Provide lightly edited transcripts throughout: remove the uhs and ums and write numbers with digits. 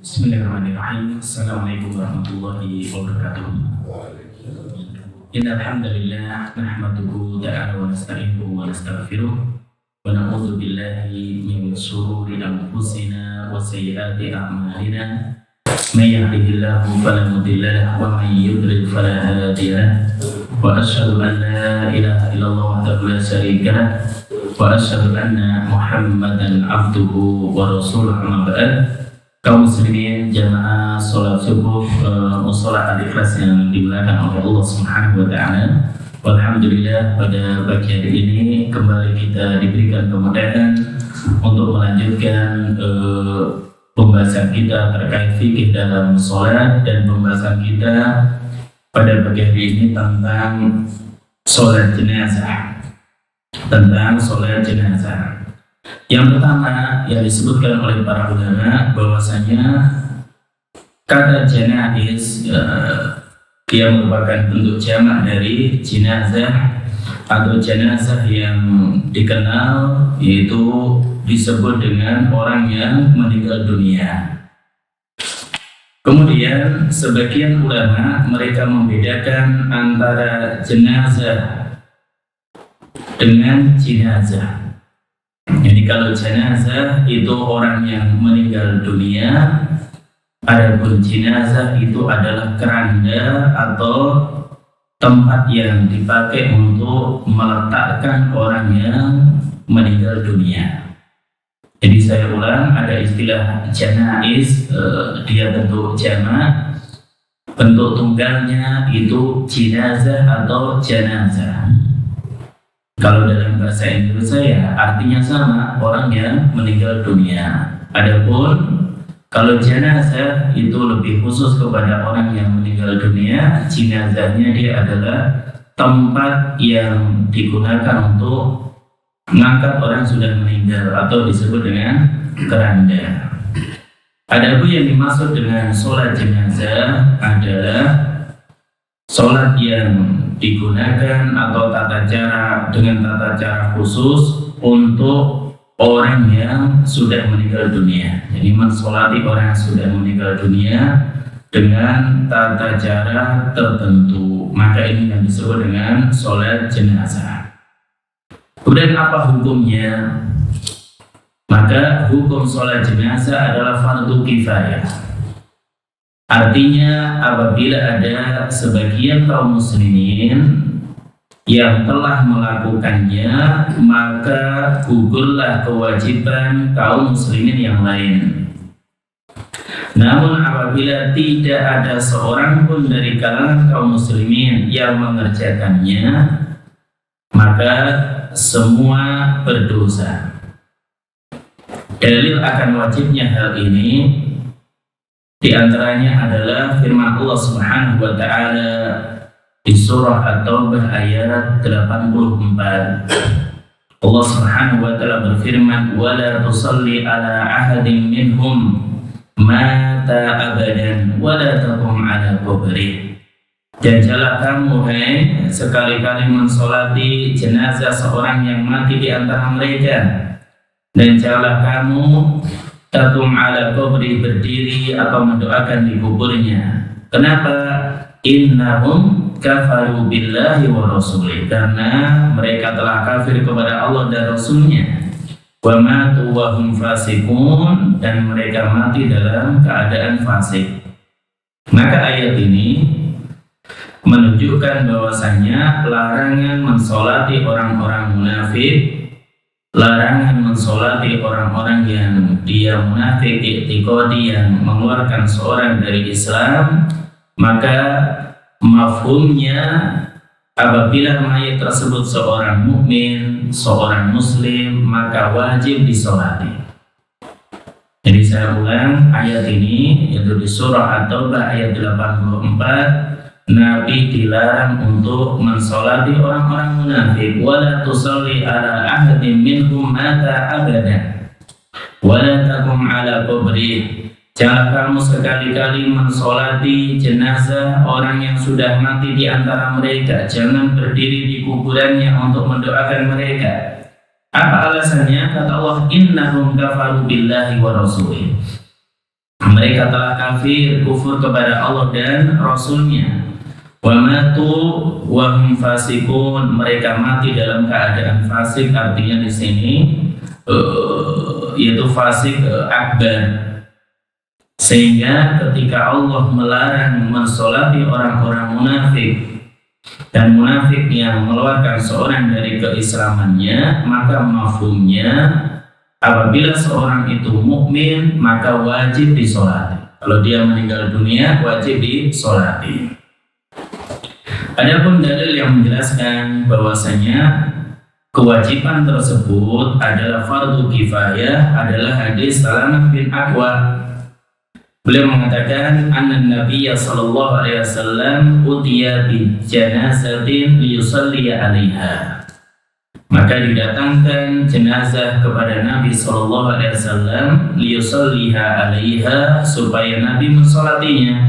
Bismillahirrahmanirrahim. Assalamualaikum warahmatullahi wabarakatuh. Innal hamdalillah nahmaduhu ta'ala wa nasta'inuhu wa nastaghfiruh wa na'udzu billahi min shururi anfusina wa sayyiati a'malina. May yahdihillahu fala mudilla lahu wa may yudlil fala hadiya lahu. Wa asyhadu an la ilaha illallah wahdahu la syarika lahu wa asyhadu anna Muhammadan abduhu wa rasuluhu. Amma ba'd. Kaum muslimin jamaah sholat subuh mushola al-ikhlas yang dimuliakan oleh Allah Subhanahu wa taala. Alhamdulillah pada pagi hari ini kembali kita diberikan kemudahan untuk melanjutkan pembahasan kita terkait fikih dalam sholat, dan pembahasan kita pada pagi hari ini tentang sholat jenazah. Yang pertama yang disebutkan oleh para ulama bahwasanya kata janaiz yang merupakan bentuk jamak dari jenazah atau jenazah yang dikenal, yaitu disebut dengan orang yang meninggal dunia. Kemudian sebagian ulama mereka membedakan antara jenazah dengan jenazah. Jadi kalau jenazah itu orang yang meninggal dunia, adapun jenazah itu adalah keranda atau tempat yang dipakai untuk meletakkan orang yang meninggal dunia. Jadi saya ulang, ada istilah janaiz, dia bentuk jamak, bentuk tunggalnya itu jenazah atau janazah. Kalau dalam bahasa Indonesia ya artinya sama, orang yang meninggal dunia. Adapun kalau jenazah itu lebih khusus kepada orang yang meninggal dunia. Jenazahnya dia adalah tempat yang digunakan untuk mengangkat orang sudah meninggal atau disebut dengan keranda. Adapun yang dimaksud dengan sholat jenazah adalah sholat yang digunakan atau dengan tata cara khusus untuk orang yang sudah meninggal dunia. Jadi mensolati orang yang sudah meninggal dunia dengan tata cara tertentu, maka ini yang disebut dengan sholat jenazah. Kemudian apa hukumnya? Maka hukum sholat jenazah adalah fardu kifayah. Artinya apabila ada sebagian kaum muslimin yang telah melakukannya, maka gugurlah kewajiban kaum muslimin yang lain. Namun apabila tidak ada seorang pun dari kalangan kaum muslimin yang mengerjakannya, maka semua berdosa. Dalil akan wajibnya hal ini di antaranya adalah firman Allah Subhanahu wa taala di surah At-Taubah ayat 84. Allah Subhanahu wa taala berfirman, "Wa la tusalli ala ahadin minhum mata abadan wa la taqum ala qabrih." Dan janganlah kamu sekali-kali mensolati jenazah seorang yang mati di antara mereka, dan janganlah kamu takum ala kubri, berdiri atau mendoakan di kuburnya. Kenapa? Innahum kafaru billahi wa rasulih, karena mereka telah kafir kepada Allah dan Rasulnya. Wa matu wa hum fasikun, dan mereka mati dalam keadaan fasik. Maka ayat ini menunjukkan bahwasanya larangan mensolati orang-orang munafik, larangan mensolati orang-orang yang dia munafik i'tiqadi, yang mengeluarkan seorang dari Islam, maka mafhumnya apabila mayat tersebut seorang mukmin, seorang muslim, maka wajib disolati. Jadi saya ulang ayat ini, yaitu di surah At-Taubah ayat 84. Nabi dilarang untuk mensolati orang-orang munafik. Wala tusalli ala ahadin minhum mata abada wala taqum ala qabri. Jangan kamu sekali-kali mensolati jenazah orang yang sudah mati di antara mereka. Jangan berdiri di kuburannya untuk mendoakan mereka. Apa alasannya? Kata Allah, innahum kafaru billahi wa rasulih. Mereka telah kafir, kufur kepada Allah dan Rasulnya. Wa matu wa hum fasikun, mereka mati dalam keadaan fasik. Artinya di sini yaitu fasik akbar. Sehingga ketika Allah melarang mensolati orang-orang munafik dan munafik yang mengeluarkan seorang dari keislamannya, maka mafhumnya apabila seorang itu mukmin maka wajib disolati. Kalau dia meninggal dunia wajib disolati. Adapun dalil yang menjelaskan bahwasanya kewajiban tersebut adalah fardu kifayah adalah hadis Salamah bin Aqwa. Beliau mengatakan anna Nabiya sallallahu alaihi wasallam utiya bi janazatin liyusalli 'alaiha. Maka didatangkan jenazah kepada Nabi sallallahu alaihi wasallam liyusalliha 'alaiha, supaya Nabi mensolatinya.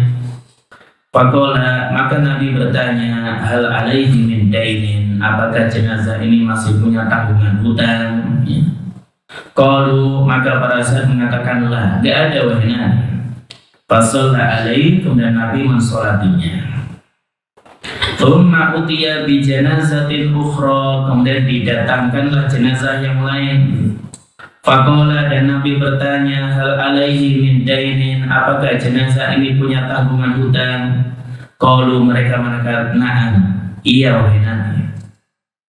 Faqala, maka Nabi bertanya, hal alaihi min dainin, apakah jenazah ini masih punya tanggungan hutang? Qalu, maka para sahabat mengatakan la, enggak ada wahai Nabi. Fasalla alaihi, kemudian Nabi mensolatinya. Thumma utiya bi janazatin ukhra, kemudian didatangkanlah jenazah yang lain. Faqala, dan Nabi bertanya, hal alaihi min dainin, apakah jenazah ini punya tanggungan hutang? Qalu, mereka mengatakan na'am, iya wahai Nabi.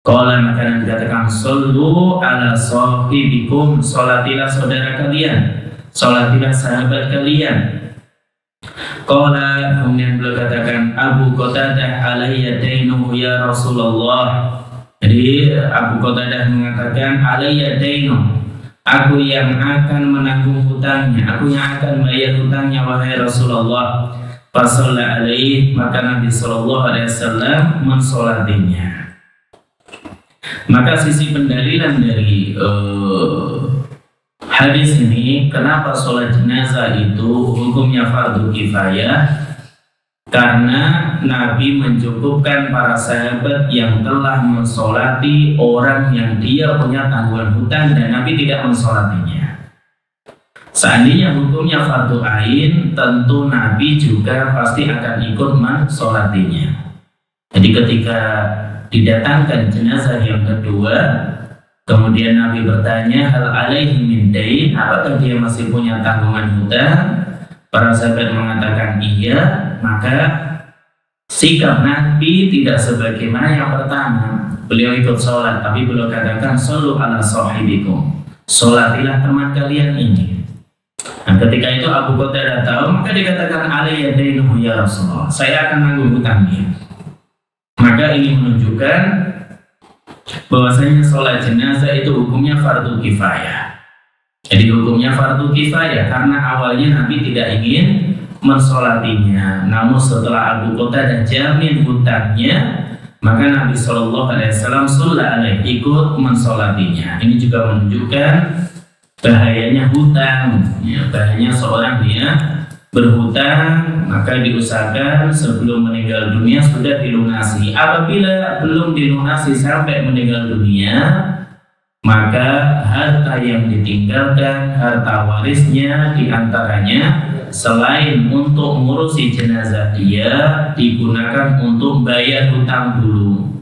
Qala, maka Nabi katakan, sallu ala sahibikum, salatilah saudara kalian, salatilah sahabat kalian. Qala, kemudian beliau katakan, Abu Qatadah alayya dainuhu ya Rasulullah. Jadi Abu Qatadah mengatakan alayya dainuhu, aku yang akan menanggung hutangnya, aku yang akan bayar hutangnya wahai Rasulullah. Fasalla alaihi, maka Nabi sallallahu alaihi wasallam mensolatinya. Maka sisi pendalilan dari hadis ini, kenapa sholat jenazah itu hukumnya fardu kifayah? Karena Nabi mencukupkan para sahabat yang telah mensolati orang yang dia punya tanggungan hutang dan Nabi tidak mensolatinya. Seandainya hukumnya fardu ain, tentu Nabi juga pasti akan ikut mensolatinya. Jadi ketika didatangkan jenazah yang kedua, kemudian Nabi bertanya, hal alaihi min dain, apakah dia masih punya tanggungan hutang? Para sahabat mengatakan iya, maka sikap Nabi tidak sebagaimana yang pertama. Beliau ikut sholat, tapi beliau katakan, sallu ala sahibikum, sholatilah teman kalian ini. Nah, ketika itu Abu Qatadah tahu, maka dikatakan alayya dainuhu ya Rasulullah, saya akan nanggung hutangnya. Maka ini menunjukkan bahwasanya sholat jenazah itu hukumnya fardu kifayah. Jadi hukumnya fardu kifayah karena awalnya Nabi tidak ingin mensolatinya. Namun setelah Abu Qatadah jamin hutangnya, maka Nabi Shallallahu Alaihi Wasallam ikut mensolatinya. Ini juga menunjukkan bahayanya hutang, ya, bahayanya seorang dia berhutang, maka diusahakan sebelum meninggal dunia sudah dilunasi. Apabila belum dilunasi sampai meninggal dunia, maka harta yang ditinggalkan, harta warisnya diantaranya selain untuk mengurusi jenazah dia, digunakan untuk bayar hutang dulu.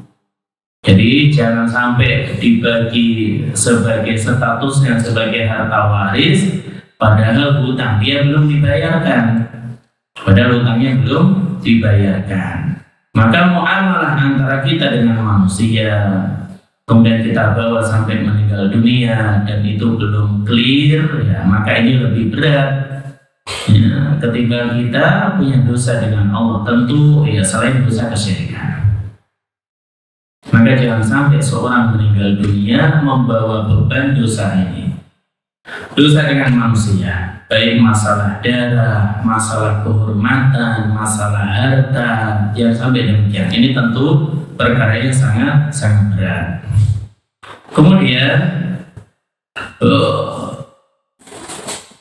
Jadi jangan sampai dibagi sebagai statusnya sebagai harta waris, padahal hutang dia belum dibayarkan. Padahal hutangnya belum dibayarkan. Maka muamalah antara kita dengan manusia, kemudian kita bawa sampai meninggal dunia dan itu belum clear, ya, maka ini lebih berat. Ya, ketika kita punya dosa dengan Allah, tentu ya selain dosa kesyirikan. Maka jangan sampai seorang meninggal dunia membawa beban dosa ini. Dosa dengan manusia, baik masalah darah, masalah kehormatan, masalah harta, jangan sampai demikian. Ini tentu perkara yang sangat berat. Kemudian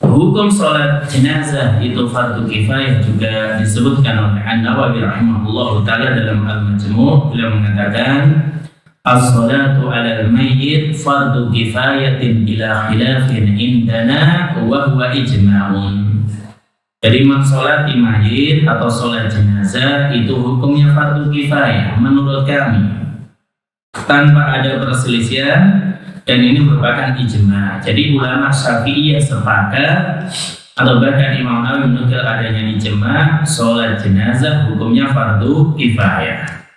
hukum sholat jenazah itu fardu kifayah juga disebutkan oleh An-Nawawi rahimahullah ta'ala dalam Al-Majmu'. Beliau mengatakan as-sholatu 'alal mayyit fardu kifayatin bila khilafin indana wa huwa ijma'un. Jadi mensolati mayit atau sholat jenazah itu hukumnya fardu kifayah menurut kami, tanpa ada perselisihan, dan ini merupakan ijma. Jadi ulama Syafi'iyah sepakat, atau bahkan Imam Nawawi menukil adanya ijma, sholat jenazah hukumnya fardu kifayah.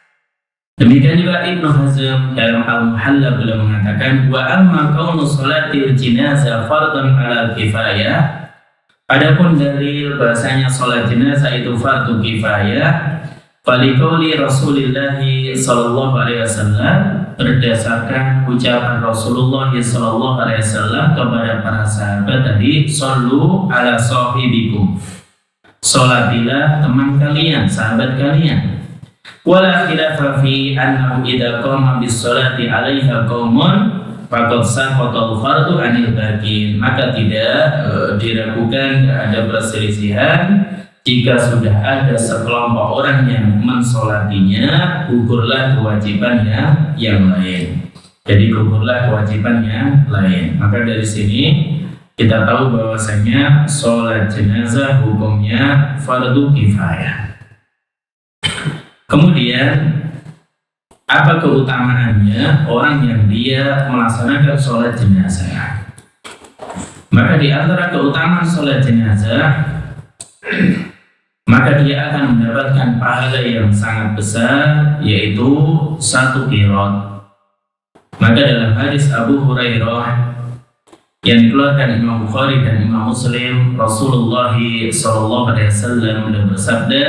Demikian juga Ibnu Hazm dalam Al-Muhalla beliau mengatakan, wa amma kaunu sholatil jenazah fardhan ala kifayah. Adapun dalil bahasanya sholat jenazah itu fardu kifayah, faliqauli Rasulullah sallallahu alaihi wasallam, berdasarkan ucapan Rasulullah sallallahu alaihi wasallam kepada para sahabat tadi, shollu ala sahibikum, sholatilah teman kalian, sahabat kalian. Wala khilafa fi annahu idza qama bis sholati 'alaiha qaumun faqad saqatal fardu 'anil baqin. Maka tidak diragukan, ada perselisihan, jika sudah ada sekelompok orang yang mensolatinya, gugurlah kewajiban yang lain. Jadi gugurlah kewajiban yang lain. Maka dari sini kita tahu bahwasanya sholat jenazah hukumnya fardu kifayah. Kemudian apa keutamaannya orang yang dia melaksanakan sholat jenazah? Maka di antara keutamaan sholat jenazah, maka dia akan mendapatkan pahala yang sangat besar, yaitu 1 qiraat. Maka dalam hadis Abu Hurairah yang dikeluarkan Imam Bukhari dan Imam Muslim, Rasulullah SAW bersabda,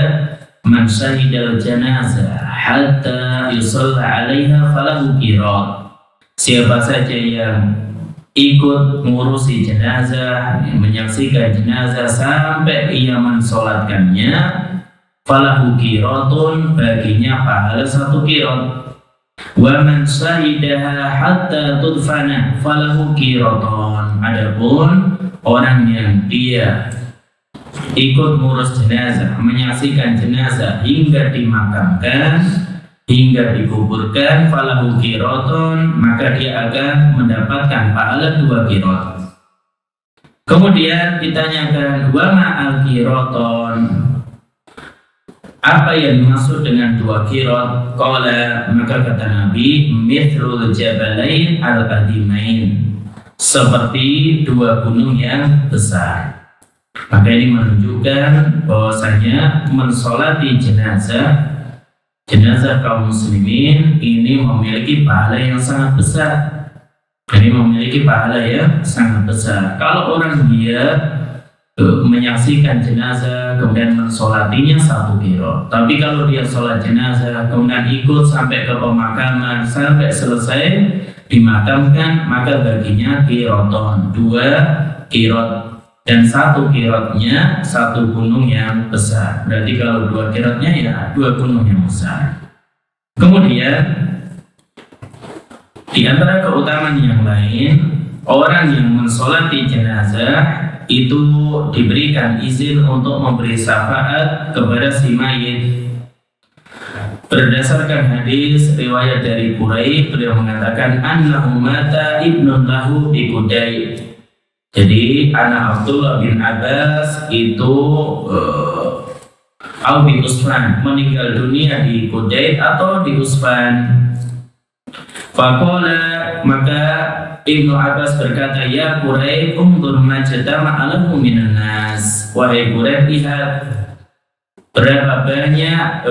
man syahidal janazah hatta yusalla 'alaiha falahu qiraat. Siapa saja yang ikut mengurusi jenazah, menyaksikan jenazah sampai ia mensolatkannya, falahu qiraatun, baginya pahala 1 qiraat. Wa man shahidaha hatta tudfana falahu qiraatun. Adapun orang yang dia ikut mengurus jenazah, menyaksikan jenazah hingga dimakamkan, hingga dikuburkan, falahu qiraatun, maka dia akan mendapatkan pahala 2 qiraat. Kemudian ditanyakan, wa ma'al qiraatun, apa yang dimaksud dengan 2 qiraat? Qala, maka kata Nabi, mithlul jabalain al-qadimain, seperti 2 gunung yang besar. Maka ini menunjukkan bahwasanya mensolati jenazah kaum muslimin ini memiliki pahala yang sangat besar. Ini memiliki pahala yang sangat besar. Kalau orang dia menyaksikan jenazah kemudian mensolatinya 1 qiraat, tapi kalau dia sholat jenazah kemudian ikut sampai ke pemakaman sampai selesai dimakamkan, maka baginya qiraaton, 2 qiraat. Dan 1 qiraatnya 1 gunung yang besar. Berarti kalau 2 qiraatnya ya 2 gunung yang besar. Kemudian di antara keutamaan yang lain, orang yang mensolati jenazah itu diberikan izin untuk memberi syafaat kepada si mayit. Berdasarkan hadis riwayat dari Quraib, beliau mengatakan annahu mata ibnun lahu bi Qudai. Jadi anak Abdullah bin Abbas itu bin Usfan meninggal dunia di Qudai atau di Usfan. Faqala, maka Ibnu Abbas berkata, ya Quraib, undur majtama alahu minan nas. Wahai Quraib, lihat berapa banyak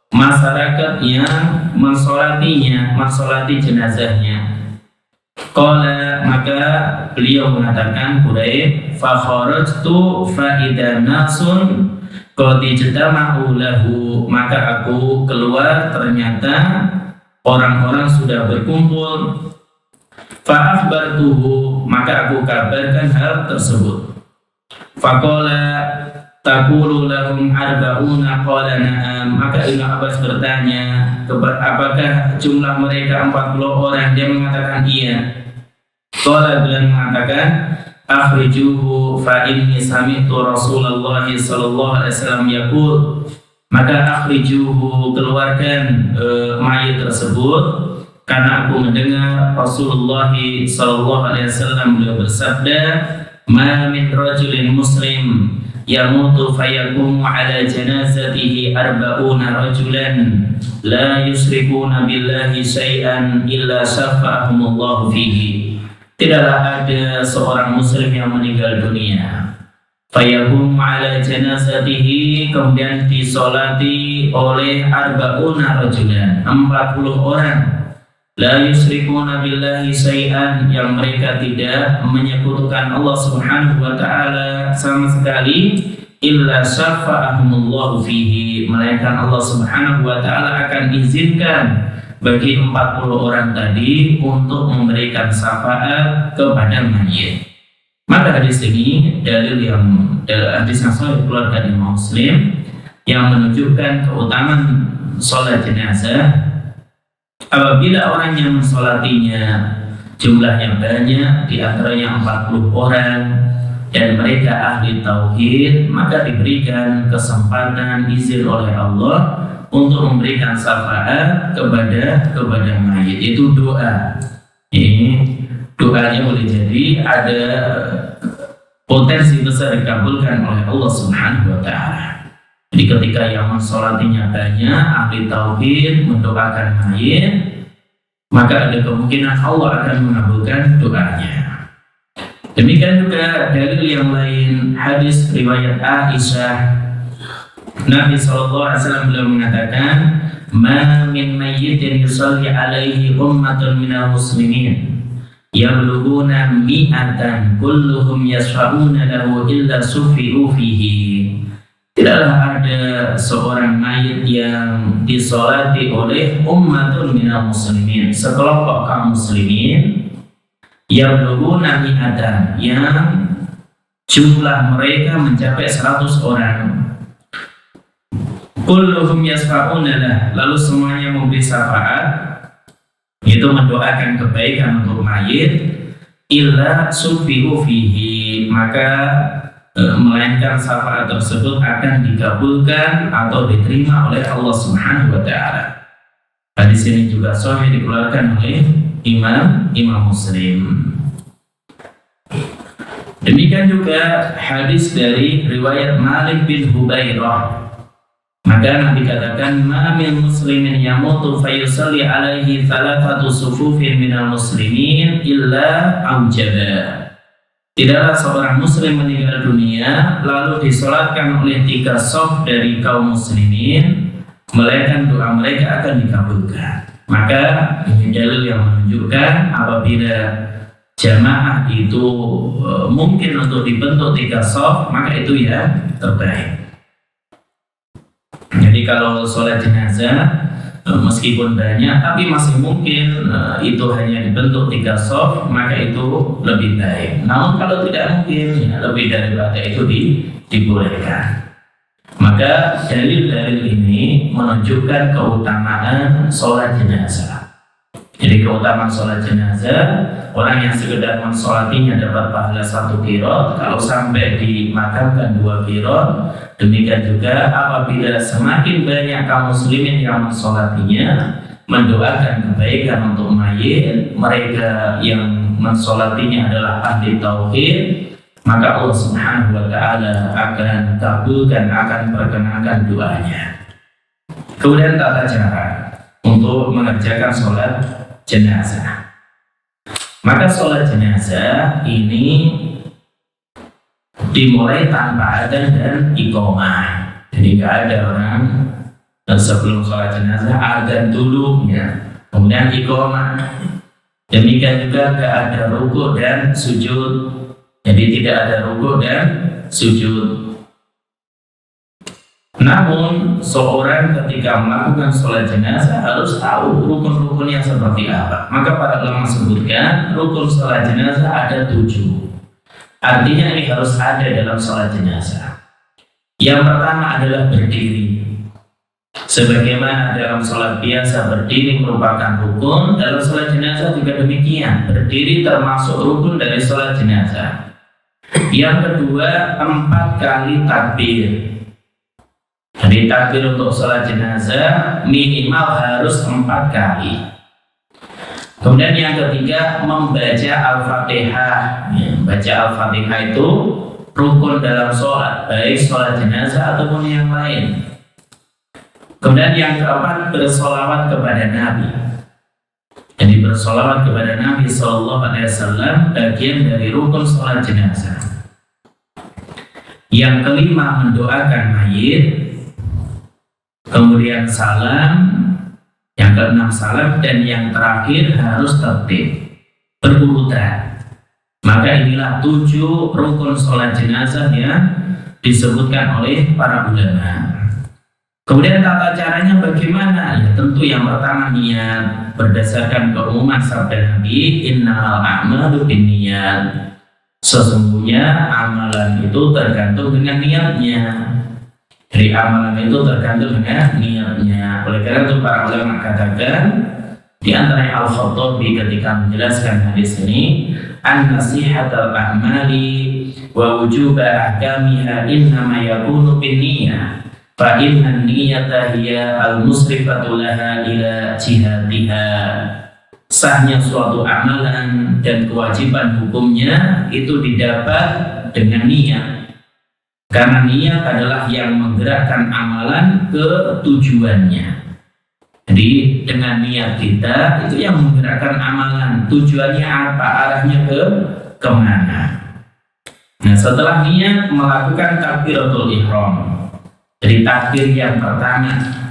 masyarakat yang mensolati jenazahnya. Qala, maka beliau mengatakan Quraib, fa kharajtu fa idza nasun qad ijtama'u lahu, maka aku keluar ternyata orang-orang sudah berkumpul. Fa akhbartuhu, maka aku kabarkan hal tersebut. Faqala taqulu lahum arba'una, qala na'am, maka Ibnu Abbas bertanya, apakah jumlah mereka 40 orang? Dia mengatakan iya. Qala, beliau mengatakan, akhrijuhu fa inni sami'tu Rasulullah sallallahu alaihi wasallam yaqul, maka akhrijuhu, keluarkan mayit tersebut, karena aku mendengar Rasulullah sallallahu alaihi wasallam beliau bersabda, ma min rajulin muslim yamutu fayakumu ala janazatihi arba'una rajulan la yusrikuna billahi syai'an illa syafa'ahumullahu fihi. Tidaklah ada seorang muslim yang meninggal dunia, fayakumu ala janazatihi, kemudian disolati oleh arba'una rajulan, 40 orang, la yusrikuna billahi syai'an, yang mereka tidak menyekutukan Allah Subhanahu wa taala sama sekali, illa syafa'ahumullahu fihi, melainkan Allah Subhanahu wa taala akan izinkan bagi 40 orang tadi untuk memberikan syafaat kepada mayit. Maka hadis ini hadis yang sahih keluarga Imam Muslim yang menunjukkan keutamaan sholat jenazah. Apabila orang yang mensolatinya jumlahnya banyak, di antaranya 40 orang, dan mereka ahli tauhid, maka diberikan kesempatan izin oleh Allah untuk memberikan syafaat kepada mayit. Itu doa. Ini doanya boleh jadi ada potensi besar dikabulkan oleh Allah Subhanahu wa taala. Jadi ketika yang mensolatinya banyak, ahli tauhid mendoakan mayit, maka ada kemungkinan Allah akan mengabulkan doanya. Demikian juga dalil yang lain, hadis riwayat Aisyah, Nabi SAW beliau mengatakan, "Ma min mayyitin yusalli alaihi ummatun minal muslimin yablughuna mi'atan kulluhum yashfa'una lahu illa sufi'u fihi." Tidaklah ada seorang mayit yang disolati oleh ummatun minal muslimin, sekelompok kaum muslimin, yablughuna mi'atan, yang jumlah mereka mencapai 100 orang, kulluhum yasfa'una lah, lalu semuanya memberi syafaat, itu mendoakan kebaikan untuk mayit, illa sufi'u fihi, maka melainkan syafaat tersebut akan dikabulkan atau diterima oleh Allah Subhanahu wa taala. Hadis ini juga sahih dikeluarkan oleh Imam Muslim. Demikian juga hadis dari riwayat Malik bin Hubairah. Maka Nabi katakan, "Ma min muslimin yamutu fayusalli alaihi thalathatu sufufin minal muslimin illa aujaba." Tidaklah seorang muslim meninggal dunia lalu disolatkan oleh 3 shaf dari kaum muslimin, melainkan doa mereka akan dikabulkan. Maka ini dalil yang menunjukkan apabila jamaah itu mungkin untuk dibentuk 3 shaf, maka itu ya terbaik. Jadi kalau sholat jenazah meskipun banyak tapi masih mungkin itu hanya dibentuk 3 shaf, maka itu lebih baik. Namun kalau tidak mungkin, ya, lebih daripada itu dibolehkan. Maka dalil-dalil ini menunjukkan keutamaan sholat jenazah. Jadi keutamaan sholat jenazah, orang yang sekedar mensolatinya dapat pahala 1 qiraat, kalau sampai dimakamkan 2 qiraat. Demikian juga apabila semakin banyak kaum muslimin yang mensolatinya, mendoakan kebaikan untuk mayit, mereka yang mensolatinya adalah ahli tauhid, maka Allah Subhanahu wa taala akan kabulkan, akan perkenankan doanya. Kemudian tata cara untuk mengerjakan sholat jenazah. Maka sholat jenazah ini dimulai tanpa adzan dan iqamah. Jadi nggak ada orang sebelum sholat jenazah adzan dulu, ya, kemudian iqamah. Demikian juga nggak ada rukuk dan sujud. Jadi tidak ada rukuk dan sujud. Namun seorang ketika melakukan sholat jenazah harus tahu rukun-rukunnya seperti apa. Maka para ulama sebutkan rukun sholat jenazah ada 7. Artinya ini harus ada dalam sholat jenazah. Yang pertama adalah berdiri. Sebagaimana dalam sholat biasa berdiri merupakan rukun, dalam sholat jenazah juga demikian. Berdiri termasuk rukun dari sholat jenazah. Yang kedua, 4 kali takbir. Jadi takbir untuk sholat jenazah minimal harus 4 kali. Kemudian yang ketiga, membaca Al-Fatihah. Ya, baca Al-Fatihah itu rukun dalam sholat, baik sholat jenazah ataupun yang lain. Kemudian yang keempat, bersolawat kepada Nabi. Jadi bersolawat kepada Nabi SAW bagian dari rukun sholat jenazah. Yang kelima, mendoakan mayit. Kemudian salam. Yang keenam salam, dan yang terakhir harus tertib berurutan. Maka inilah 7 rukun sholat jenazah yang disebutkan oleh para ulama. Kemudian tata caranya bagaimana? Ya tentu yang pertama niat, berdasarkan keumuman sabda Nabi, innamal a'malu binniyat. Sesungguhnya amalan itu tergantung dengan niatnya. Jadi amalan itu tergantung dengan niatnya. Oleh karena itu para ulama katakan, di antara Al-Khattabi ketika menjelaskan hadis ini, an-nasihatul a'mali wa wujuba ahkamiha innama yakunu binniyah fa inna niyata hiya al-musrifatu laha ila jihatiha. Sahnya suatu amalan dan kewajiban hukumnya itu didapat dengan niat. Karena niat adalah yang menggerakkan amalan ke tujuannya. Jadi dengan niat kita itu yang menggerakkan amalan. Tujuannya apa? Arahnya kemana? Nah, setelah niat melakukan takbiratul ihram. Jadi takbir yang pertama.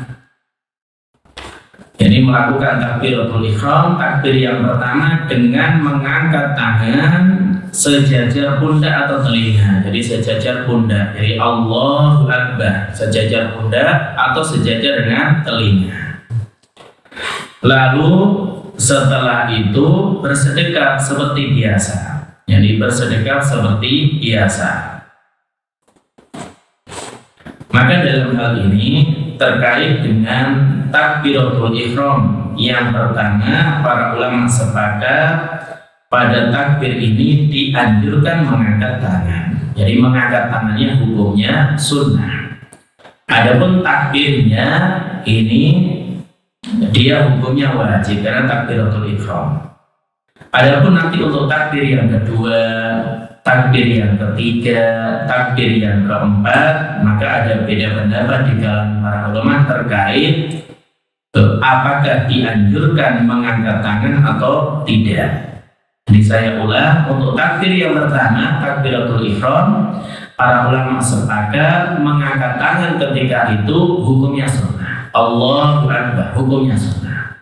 Jadi melakukan takbiratul ihram, takbir yang pertama dengan mengangkat tangan sejajar pundak atau telinga. Jadi sejajar pundak. Jadi Allahu Akbar, sejajar pundak atau sejajar dengan telinga. Lalu setelah itu bersedekah seperti biasa. Jadi bersedekah seperti biasa. Maka dalam hal ini terkait dengan takbiratul ihram yang pertama, para ulama sepakat pada takbir ini dianjurkan mengangkat tangan. Jadi mengangkat tangannya hukumnya sunnah. Adapun takbirnya ini dia hukumnya wajib karena takbiratul ihram. Adapun nanti untuk takbir yang kedua, takbir yang ketiga, takbir yang keempat, maka ada beda pendapat di kalangan para ulama terkait apakah dianjurkan mengangkat tangan atau tidak. Jadi saya ulang, untuk takbir yang pertama, takbiratul ihram, para ulama sepakat mengangkat tangan ketika itu hukumnya sunnah. Allahu Akbar, hukumnya sunnah.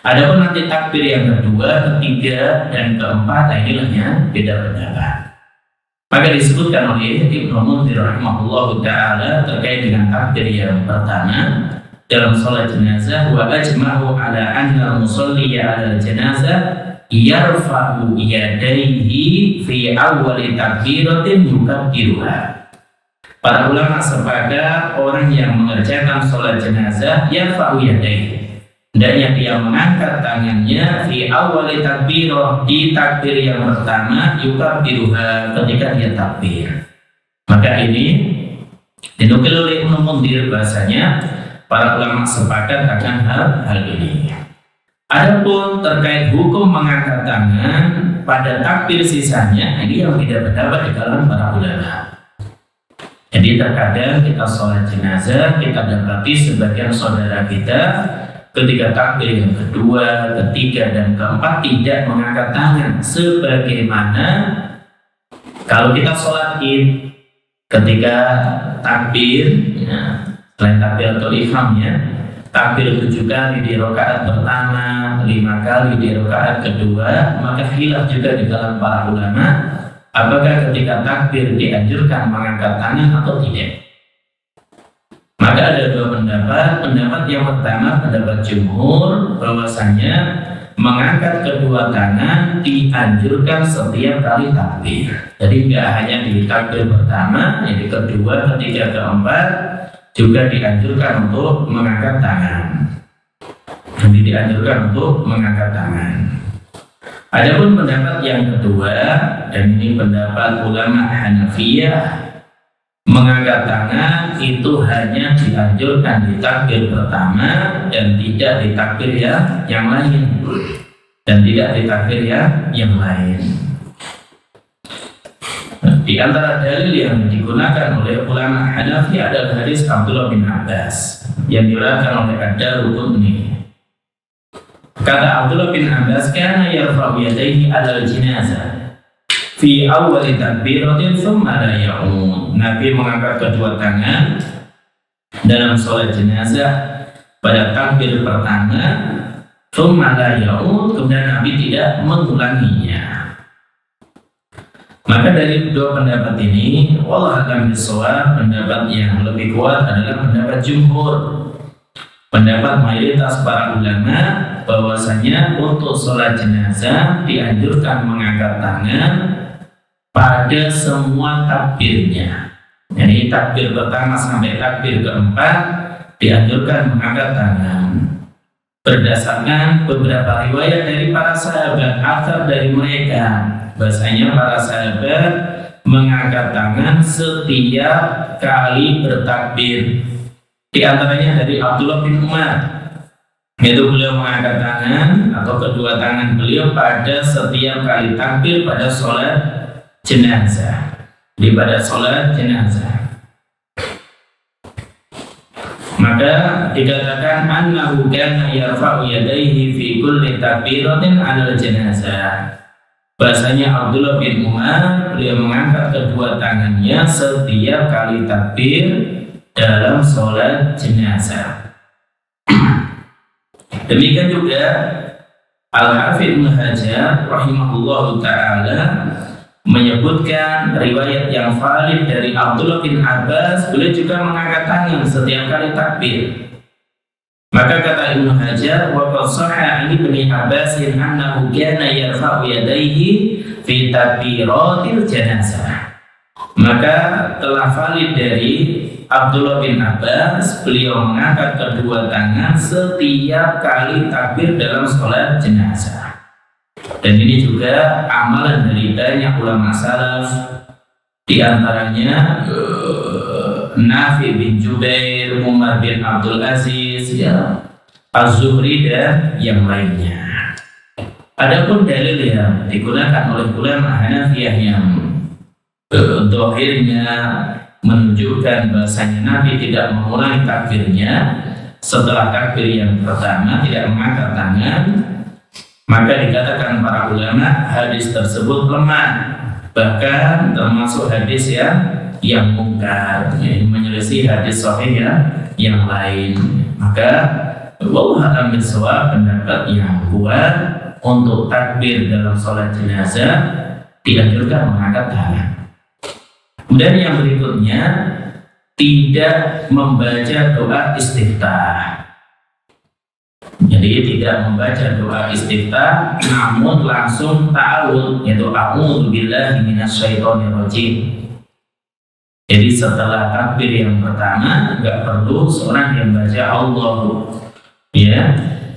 Adapun nanti takbir yang kedua, ketiga, dan keempat, inilah yang beda pendapat. Maka disebutkan oleh Ibnu Munzir rahimahullahu ta'ala terkait dengan takbir yang pertama dalam sholat jenazah, wa ajma'u ala anna musalliya ala jenazah yarfa'u yadayhi fi awwali takbiratin yukabbiruha. Para ulama sepakat orang yang mengerjakan sholat jenazah yarfa'u yadayhi, hendaknya dia mengangkat tangannya fi awwali takbirah, di takbir yang pertama, yukabbiruha, ketika dia takbir. Maka ini dinukil oleh Ibnu Munzir bahasanya para ulama sepakat akan hal ini. Adapun terkait hukum mengangkat tangan pada takbir sisanya, ini yang tidak pendapat di kalangan para ulama. Jadi terkadang kita sholat jenazah, kita dapati sebagian saudara kita ketika takbir yang kedua, ketiga, dan keempat tidak mengangkat tangan. Sebagaimana kalau kita sholat id, ketika takbir, ya, selain takbiratul ihram ya, takbir 7 kali di rakaat pertama, 5 kali di rakaat kedua, maka khilaf juga di kalangan para ulama apakah ketika takbir dianjurkan mengangkat tangan atau tidak. Maka ada 2 pendapat. Pendapat yang pertama, pendapat jumhur, bahwasanya mengangkat kedua tangan dianjurkan setiap kali takbir. Jadi tidak hanya di takbir pertama, jadi kedua, ketiga, keempat juga dianjurkan untuk mengangkat tangan. Jadi dianjurkan untuk mengangkat tangan. Adapun pendapat yang kedua, dan ini pendapat ulama Hanafiyah, mengangkat tangan itu hanya dianjurkan di takbir pertama dan tidak di takbir yang lain. Dan tidak di takbir yang lain. Di antara dalil yang digunakan oleh ulama Hanafi adalah hadis Abdullah bin Abbas yang diriwayatkan oleh Ad-Darqutni. Kata Abdullah bin Abbas, kana yarfa'u yadayhi 'alal jinazah fi awal takbiratin thumma la ya'ud. Nabi mengangkat kedua tangan dalam sholat jenazah pada takbir pertama, thumma la ya'ud, kemudian Nabi tidak mengulanginya. Maka dari dua pendapat ini, wallahu a'lam bishawab, pendapat yang lebih kuat adalah pendapat jumhur, pendapat mayoritas para ulama, bahwasanya untuk sholat jenazah dianjurkan mengangkat tangan pada semua takbirnya. Jadi takbir pertama sampai takbir keempat dianjurkan mengangkat tangan. Berdasarkan beberapa riwayat dari para sahabat, asar dari mereka, bahasanya para sahabat mengangkat tangan setiap kali bertakbir. Di antaranya dari Abdullah bin Umar, yaitu beliau mengangkat tangan atau kedua tangan beliau pada setiap kali takbir pada sholat jenazah. Di pada sholat jenazah, maka dikatakan annahu kana yarfa'u yadayhi fi kulli takbiratin 'alal jenazah. Bahasanya Abdullah bin Umar, beliau mengangkat kedua tangannya setiap kali takbir dalam sholat jenazah. Demikian juga Al-Hafidz Ibnu Hajar rahimahullahu ta'ala menyebutkan riwayat yang valid dari Abdullah bin Abbas, beliau juga mengangkat tangan setiap kali takbir. Maka kata Ibnu Hajar, wa qad shahha 'an Ibnu Abbas annahu kana yarfa'u yadayhi fi takbiratil janazah. Maka telah valid dari Abdullah bin Abbas, beliau mengangkat kedua tangan setiap kali takbir dalam sholat jenazah. Dan ini juga amalan dari banyak ulama salaf, di antaranya Nafi bin Jubair, Umar bin Abdul Aziz, Az-Zuhri dan yang lainnya. Adapun dalil yang digunakan oleh ulama Hanafiyah yang dohirnya menunjukkan bahasanya Nabi tidak mengulangi takbirnya setelah takbir yang pertama, tidak mengangkat tangan, maka dikatakan para ulama hadis tersebut lemah, bahkan termasuk hadis yang mungkar, menyelisih hadis sahih yang lain. Maka wallahu a'lam bishawab, pendapat yang kuat untuk takbir dalam sholat jenazah dianjurkan mengangkat tangan. Kemudian yang berikutnya, tidak membaca doa istiftah. Jadi tidak membaca doa istiftah, namun langsung ta'awudz, yaitu a'udzu billahi minasyaitonir rajim. Jadi setelah takbir yang pertama, enggak perlu seorang yang baca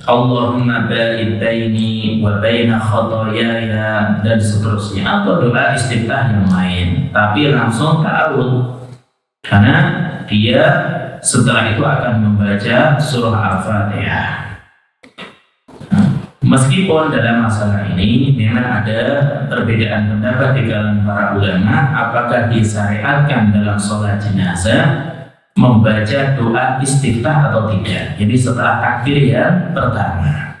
Allahumma ba'id baini wa baina khotoyaya dan seterusnya, atau doa istiftah yang lain, tapi langsung ta'awudz, karena dia setelah itu akan membaca surah Al-Fatihah. Meskipun dalam masalah ini memang ada perbedaan pendapat di kalangan para ulama, apakah disyariatkan dalam sholat jenazah membaca doa istiftah atau tidak. Jadi setelah takbir yang pertama,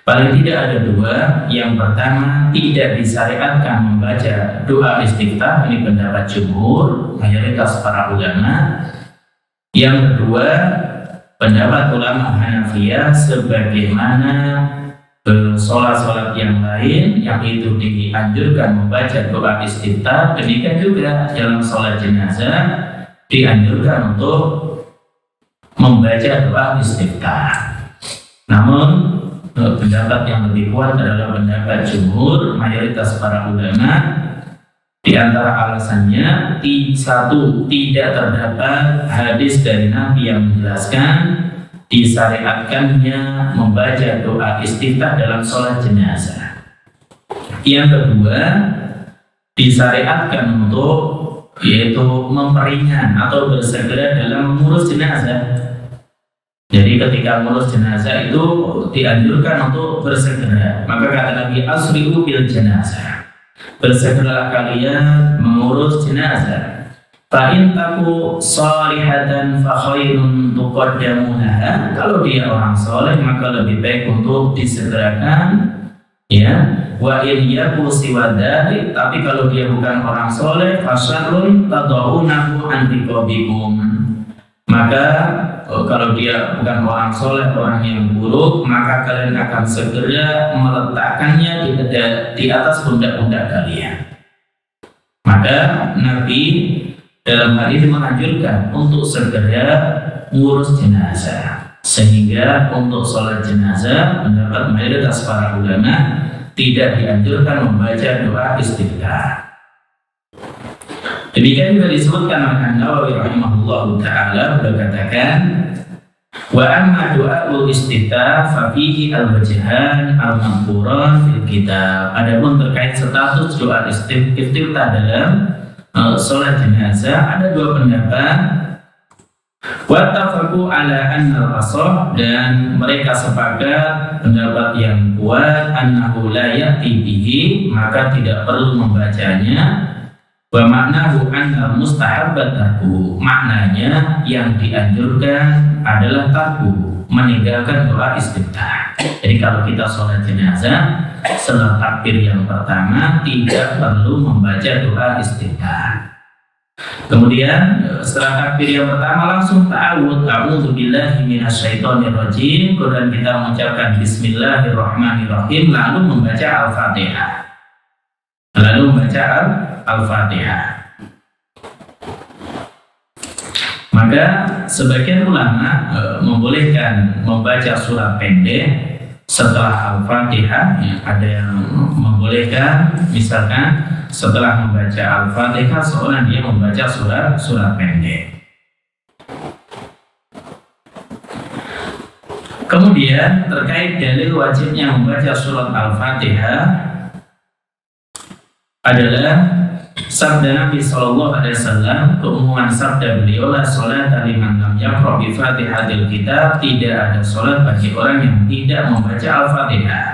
paling tidak ada dua. Yang pertama, tidak disyariatkan membaca doa istiftah, ini pendapat jumhur, mayoritas para ulama. Yang kedua, pendapat ulama Hanafiyah sebagaimana sholat-sholat yang lain yang itu dianjurkan membaca doa istiftah, demikian juga dalam sholat jenazah dianjurkan untuk membaca doa istiftah. Namun pendapat yang lebih kuat adalah pendapat jumhur, mayoritas para ulama. Di antara alasannya, satu, tidak terdapat hadis dari Nabi yang menjelaskan disyariatkannya membaca doa istiftah dalam sholat jenazah. Yang kedua, disyariatkan untuk yaitu memperingan atau bersegera dalam mengurus jenazah. Jadi ketika mengurus jenazah itu dianjurkan untuk bersegera. Maka kata Nabi, asri'u bil jenazah, bersegeralah kalian mengurus jenazah. Fa in taku salihatan fa khairun tuqaddamunaha. Kalau dia orang soleh maka lebih baik untuk disegerakan, ya. Wa in yaku siwadari, tapi kalau dia bukan orang soleh, fasyarrun tadaunahu an riqabikum. Maka kalau dia bukan orang soleh, orang yang buruk, maka kalian akan segera meletakkannya di atas pundak-pundak kalian. Maka Nabi dalam hal ini menganjurkan untuk segera ngurus jenazah, sehingga untuk sholat jenazah mendapat mayoritas para ulama tidak dianjurkan membaca doa istiftah. Demikian juga disebutkan oleh An-Nawawi rahimahullahu ta'ala, berkatakan wa amma doa'ul istiftah fa fihi al-wajhan al-madhkuran fil kitab. Adapun terkait status doa istiftah dalam sholat jenazah ada dua pendapat. Wattafaqu ala anna al-asah, dan mereka sepakat pendapat yang kuat annahu la ya'ti bihi, maka tidak perlu membacanya. Wa maknahu anna mustahabbat tarku, maknanya yang dianjurkan adalah tarku, meninggalkan doa istiftah. Jadi kalau kita sholat jenazah setelah takbir yang pertama tidak perlu membaca doa istiftah. Kemudian setelah takbir yang pertama langsung ta'awudz, a'udzubillahi minasyaitonir rajim, kemudian kita mengucapkan bismillahirrahmanirrahim, lalu membaca al-Fatihah. Maka sebagian ulama membolehkan membaca surat pendek setelah Al-Fatihah, ya, ada yang membolehkan misalkan setelah membaca Al-Fatihah seorang dia membaca surat pendek. Kemudian terkait dalil wajibnya membaca surat Al-Fatihah adalah sabda Nabi Shallallahu Alaihi Wasallam, keumuman sabda beliau, la sholat liman lam yaqra bi Fatihatil Kitab, tidak ada sholat bagi orang yang tidak membaca Al-Fatihah.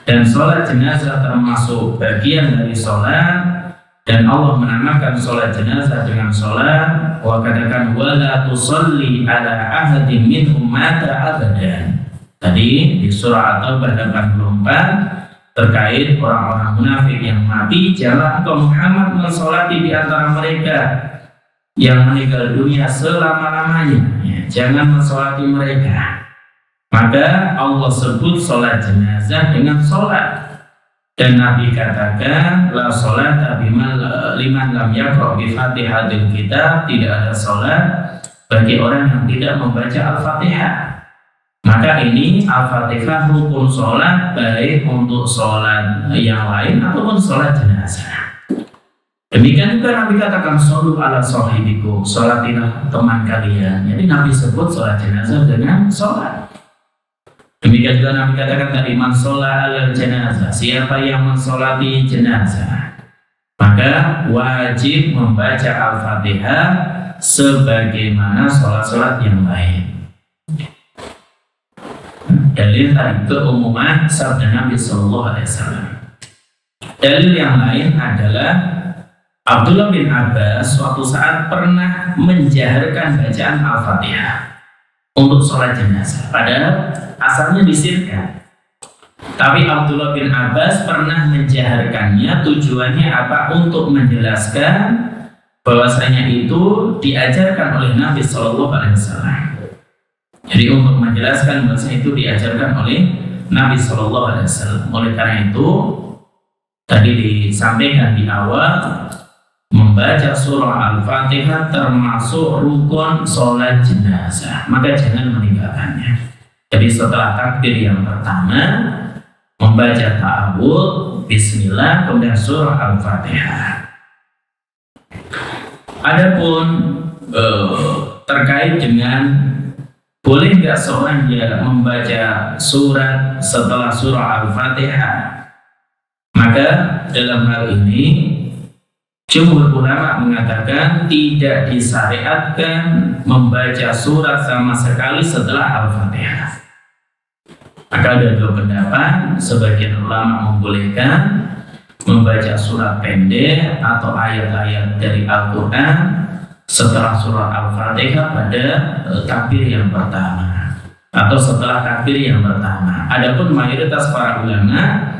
Dan sholat jenazah termasuk bagian dari sholat, dan Allah menamakan sholat jenazah dengan sholat. Wa katakan wala tusalli ala ahadin minhum mata abadan. Tadi di surah At-Taubah 84 terkait orang-orang munafik yang mati, jangan engkau Muhammad mensolati di antara mereka yang meninggal dunia selama-lamanya, ya, jangan mensolati mereka. Maka Allah sebut sholat jenazah dengan sholat, dan Nabi katakan la sholata liman lam yaqra bi Fatihatil Kitab, tidak ada sholat bagi orang yang tidak membaca Al-Fatihah. Maka ini Al-Fatihah rukun sholat, baik untuk sholat yang lain ataupun sholat jenazah. Demikian juga Nabi katakan shollu ala sahibikum, sholatilah teman kalian. Jadi Nabi sebut sholat jenazah dengan sholat. Demikian juga Nabi katakan tadi man sholla ala jenazah, siapa yang mensolati jenazah maka wajib membaca Al-Fatihah sebagaimana sholat-sholat yang lain. Dalil tadi keumuman sabda Nabi Sallallahu Alaihi Wasallam. Dalil yang lain adalah Abdullah bin Abbas suatu saat pernah menjaharkan bacaan Al-Fatihah untuk sholat jenazah, padahal asalnya disirkan. Tapi Abdullah bin Abbas pernah menjaharkannya, tujuannya apa? Untuk menjelaskan bahwasanya itu diajarkan oleh Nabi Sallallahu Alaihi Wasallam. Jadi untuk menjelaskan bahasa itu diajarkan oleh Nabi Shallallahu Alaihi Wasallam. Oleh karena itu tadi disampaikan di awal, membaca surah Al-Fatihah termasuk rukun sholat jenazah, maka jangan meninggalkannya. Jadi setelah takbir yang pertama membaca ta'awudz, bismillah, kemudian surah Al-Fatihah. Adapun terkait dengan boleh nggak seorang dia membaca surat setelah surah Al-Fatihah, maka dalam hal ini jumhur ulama mengatakan tidak disyariatkan membaca surat sama sekali setelah Al-Fatihah. Maka ada dua pendapat, sebagian ulama membolehkan, membaca surat pendek atau ayat-ayat dari Al-Quran setelah surat Al-Fatihah pada takbir yang pertama atau setelah takbir yang pertama. Adapun mayoritas para ulama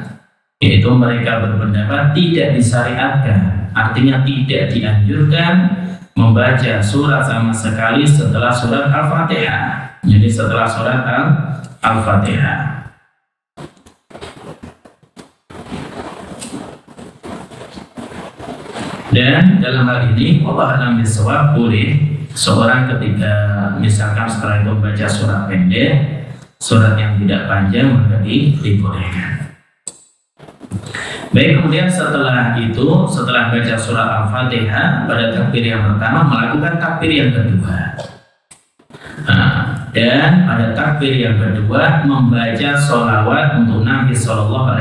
yaitu mereka berpendapat tidak disyariatkan, artinya tidak dianjurkan membaca surat sama sekali setelah surat Al-Fatihah. Jadi setelah surat Al-Fatihah. Dan dalam hal ini Allah alam bisawab, boleh seorang ketika misalkan setelah itu membaca surat pendek, surat yang tidak panjang, maka dibolehkan. Baik, kemudian setelah itu, setelah baca surat Al-Fatihah pada takbir yang pertama, melakukan takbir yang kedua. Dan pada takbir yang kedua membaca sholawat untuk Nabi SAW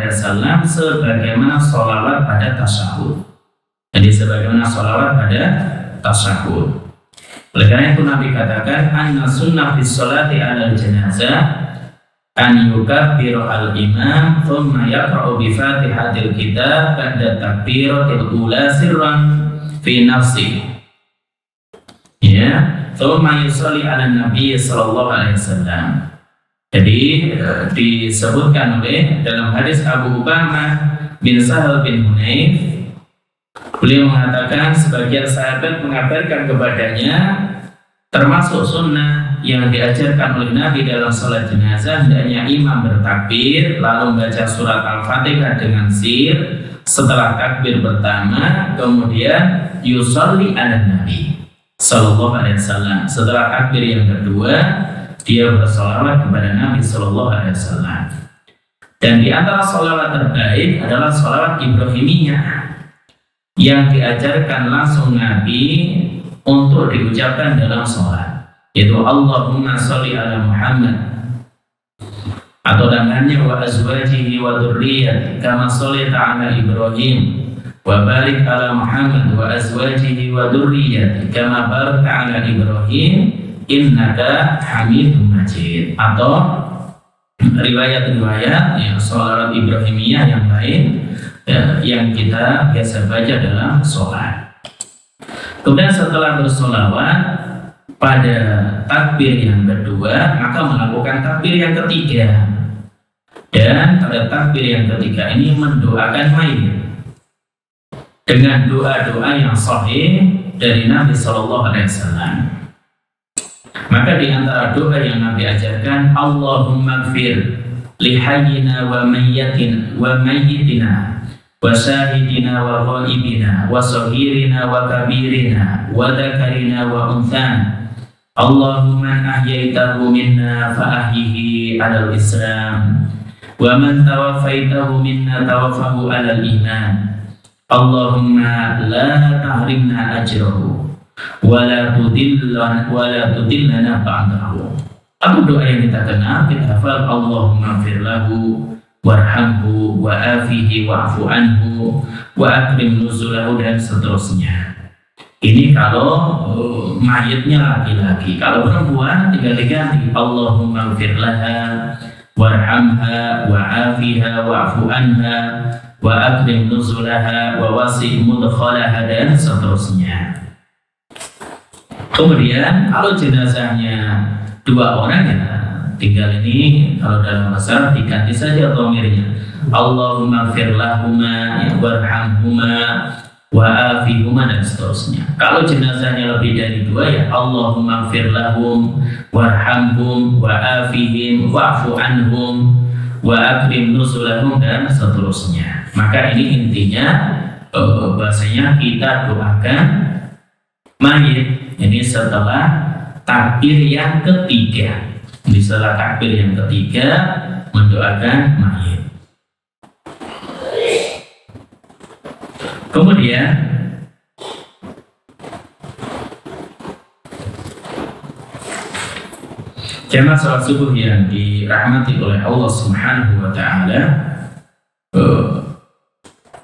sebagaimana sholawat pada tasyahud. Jadi sebagaimana sholawat pada tasyahud. Oleh karena itu Nabi katakan, anna sunnah fi sholati ala janazah an yukabbiru al-imam thumma yaqra'u bi fatihatil kitab ba'da takbiratil ula sirran fi nafsi. Ya, thumma yusalli ala nabi sallallahu alaihi wasallam. Jadi disebutkan oleh dalam hadis Abu Umamah bin Sahal bin Hunayf, beliau mengatakan sebagian sahabat mengabarkan kepadanya termasuk sunnah yang diajarkan oleh Nabi dalam sholat jenazah, hendaknya imam bertakbir lalu membaca surat Al-Fatihah dengan sir setelah takbir pertama, kemudian yusolli ala Nabi sallallahu alaihi wasallam. Setelah takbir yang kedua dia bersolawat kepada Nabi sallallahu alaihi wasallam. Dan di antara solawat terbaik adalah solawat Ibrahimiyah yang diajarkan langsung Nabi untuk diucapkan dalam sholat, yaitu Allahumma sholli ala Muhammad, atau dengannya wa azwajihi wa dzurriyyati kama shallaita ala Ibrahim wa barik ala Muhammad wa azwajihi wa dzurriyyati kama barakta ala Ibrahim innaka Hamidum Majid. Atau riwayat-riwayat yang sholawat Ibrahimiyah yang lain yang kita biasa baca dalam sholat. Kemudian setelah bersolawat pada takbir yang kedua, maka melakukan takbir yang ketiga. Dan pada takbir yang ketiga ini mendoakan mayit dengan doa-doa yang sahih dari Nabi Sallallahu Alaihi Wasallam. Maka di antara doa yang Nabi ajarkan, Allahumma gfir li hayyina wa mayyitina wa syahidina wa ghaibina wa saghirina wa kabirina wa dzakarina wa unthana. Allahumma ahyaitahu minna fa ahyihi 'alal Islam wa man tawaffaitahu minna tawaffahu 'alal iman. Allahumma la tahrimna ajrahu wa la tudillana ba'dahu. Apa doa yang kita kenal? Kita hafal Allahumma gfir lahu warhamhu wa afihi wa'fu anhu wa akrim nuzulahu dan seterusnya. Ini kalau mayitnya laki-laki. Kalau perempuan tinggal diganti Allahumma gfir laha warhamha wa afiha wa'fu anha wa akrim nuzulaha wa wasi' mudkhalaha dan seterusnya. Kemudian kalau jenazahnya dua orang ya tinggal ini kalau dalam bahasa diganti saja dhamirnya. Allahumma gfir lahuma warhamhuma wa afihuma dan seterusnya. Kalau jenazahnya lebih dari dua ya Allahumma gfir lahum warhamhum wa afihim wa'fu anhum wa akrim nuzulahum dan seterusnya. Maka ini intinya bahasanya kita doakan mayit ini setelah takbir yang ketiga. Di setelah takbir yang ketiga mendoakan mayit. Kemudian jamaah salat subuh yang dirahmati oleh Allah Subhanahu wa taala,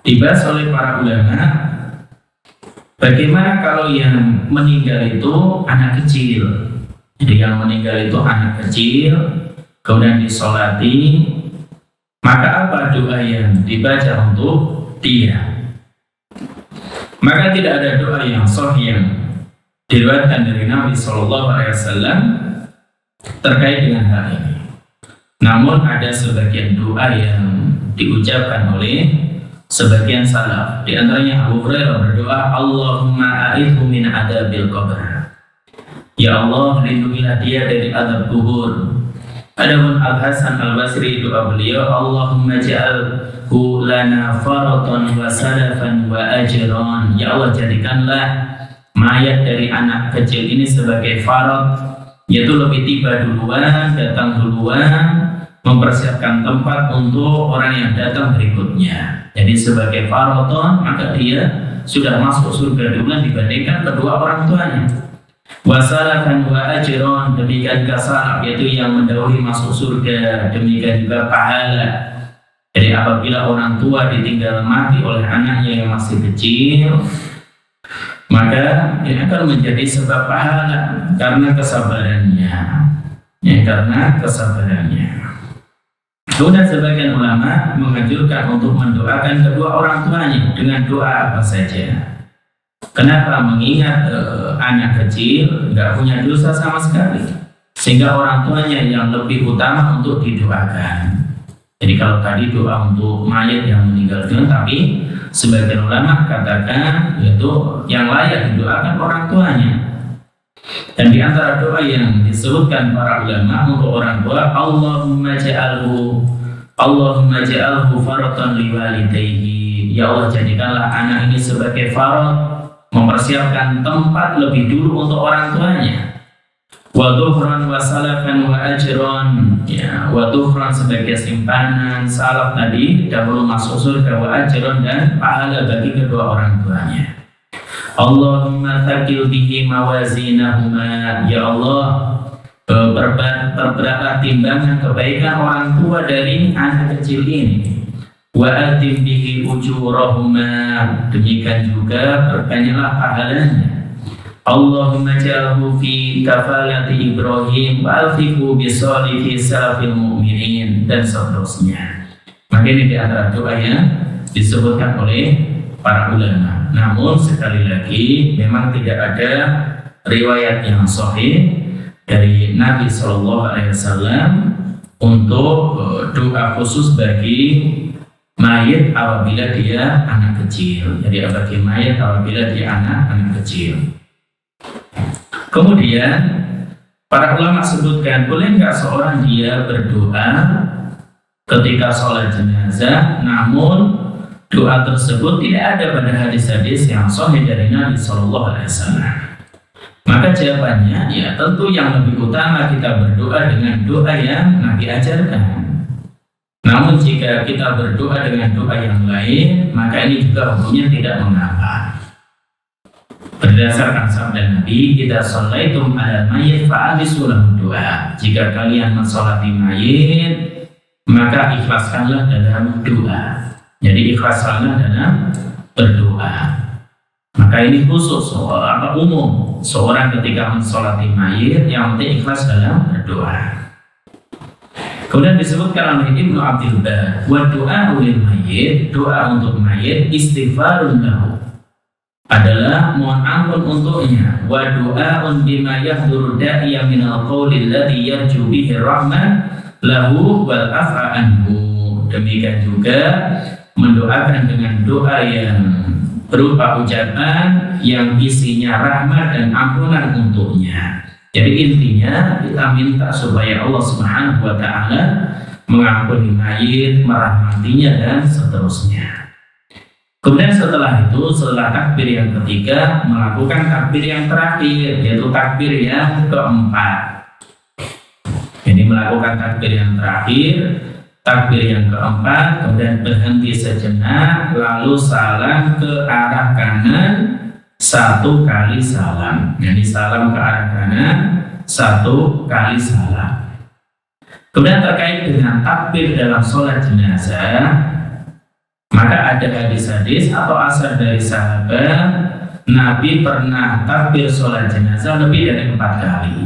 dibahas oleh para ulama bagaimana kalau yang meninggal itu anak kecil. Jadi yang meninggal itu anak kecil, kemudian disolati, maka apa doa yang dibaca untuk dia. Maka tidak ada doa yang sahih yang diriwayatkan dari Nabi SAW terkait dengan hal ini. Namun ada sebagian doa yang diucapkan oleh sebagian salaf. Di antaranya Abu Hurairah berdoa, Allahumma a'idhu min adabil qabr. Ya Allah, lindungilah dia dari azab kubur. Adapun Al-Hasan Al-Basri doa beliau, Allahumma ja'alhu lana faratan wa salafan wa ajran. Ya Allah, jadikanlah mayat dari anak kecil ini sebagai farat, yaitu lebih tiba duluan, datang duluan, mempersiapkan tempat untuk orang yang datang berikutnya. Jadi sebagai faraton, maka dia sudah masuk surga duluan dibandingkan kedua orang tuanya. Wasalatan wa ajron, demikian juga salaf, yaitu yang mendahului masuk surga, demikian juga pahala. Jadi apabila orang tua ditinggal mati oleh anaknya yang masih kecil, maka ini akan menjadi sebab pahala karena kesabarannya. Karena kesabarannya. Kemudian sebagian ulama menganjurkan untuk mendoakan kedua orang tuanya dengan doa apa saja. Kenapa? Mengingat anak kecil nggak punya dosa sama sekali, sehingga orang tuanya yang lebih utama untuk didoakan. Jadi kalau tadi doa untuk mayat yang meninggal dunia, tapi sebagian ulama katakan yaitu yang layak didoakan orang tuanya. Dan di antara doa yang disebutkan para ulama untuk orang tua, Allahumma ja'alhu faratan liwalidayhi. Ya Allah, jadikanlah anak ini sebagai farat, mempersiapkan tempat lebih dulu untuk orang tuanya. Wa dhuhran wa salafan wa ajran. Ya, wa dhuhran sebagai simpanan, salaf tadi dahulu masuk surga, wa ajran dan pahala bagi kedua orang tuanya. Allahumma thaqil bihi mawazinahuma. Ya Allah, perberatlah timbangan kebaikan orang tua dari anak kecil ini. Wa atim bihi ujurahuma. Demikian juga perbanyaklah pahalanya. Allahumma ja'alhu fi kafalati Ibrahim wa alfiqhu bisalihi salafil mu'minin, dan seterusnya. Maka ini di antara doa yang disebutkan oleh para ulama. Namun sekali lagi memang tidak ada riwayat yang sahih dari Nabi SAW untuk doa khusus bagi mayit apabila dia anak kecil. Jadi bagi mayit apabila dia anak kecil. Kemudian para ulama sebutkan, boleh nggak seorang dia berdoa ketika sholat jenazah, namun doa tersebut tidak ada pada hadis-hadis yang sahih dari Nabi SAW. Maka jawabannya, ya tentu yang lebih utama kita berdoa dengan doa yang Nabi ajarkan. Namun jika kita berdoa dengan doa yang lain, maka ini juga hukumnya tidak mengapa. Berdasarkan sabda Nabi, "Idza shallaitum 'alal mayyit fa'abisu lahu doa." Jika kalian mensolati mayit, maka ikhlaskanlah dalam doa. Jadi ikhlaskanlah dalam berdoa. Maka ini khusus umum. Seorang ketika mensolati mayit, yang penting ikhlas dalam berdoa. Kemudian disebutkan oleh Ibnu Abdul Bar, wa doa ulil mayyit, doa untuk mayit, istighfarun lahu, adalah mohon ampun untuknya. Wa doaun bima yahduru da'iya minal qawli alladhi yarju bihi rahmah lahu wal afa anhu. Demikian juga mendoakan dengan doa yang berupa ucapan yang isinya rahmat dan ampunan untuknya. Jadi intinya kita minta supaya Allah Subhanahu wa taala mengampuni mayit, merahmatinya dan seterusnya. Kemudian setelah itu, setelah takbir yang ketiga, melakukan takbir yang terakhir, yaitu takbir yang keempat. Jadi melakukan takbir yang terakhir, takbir yang keempat, kemudian berhenti sejenak, lalu salam ke arah kanan 1 kali salam. Jadi salam ke arah kanan 1 kali salam. Kemudian terkait dengan takbir dalam sholat jenazah, maka ada hadis-hadis atau asar dari sahabat, Nabi pernah takbir sholat jenazah lebih dari 4 kali.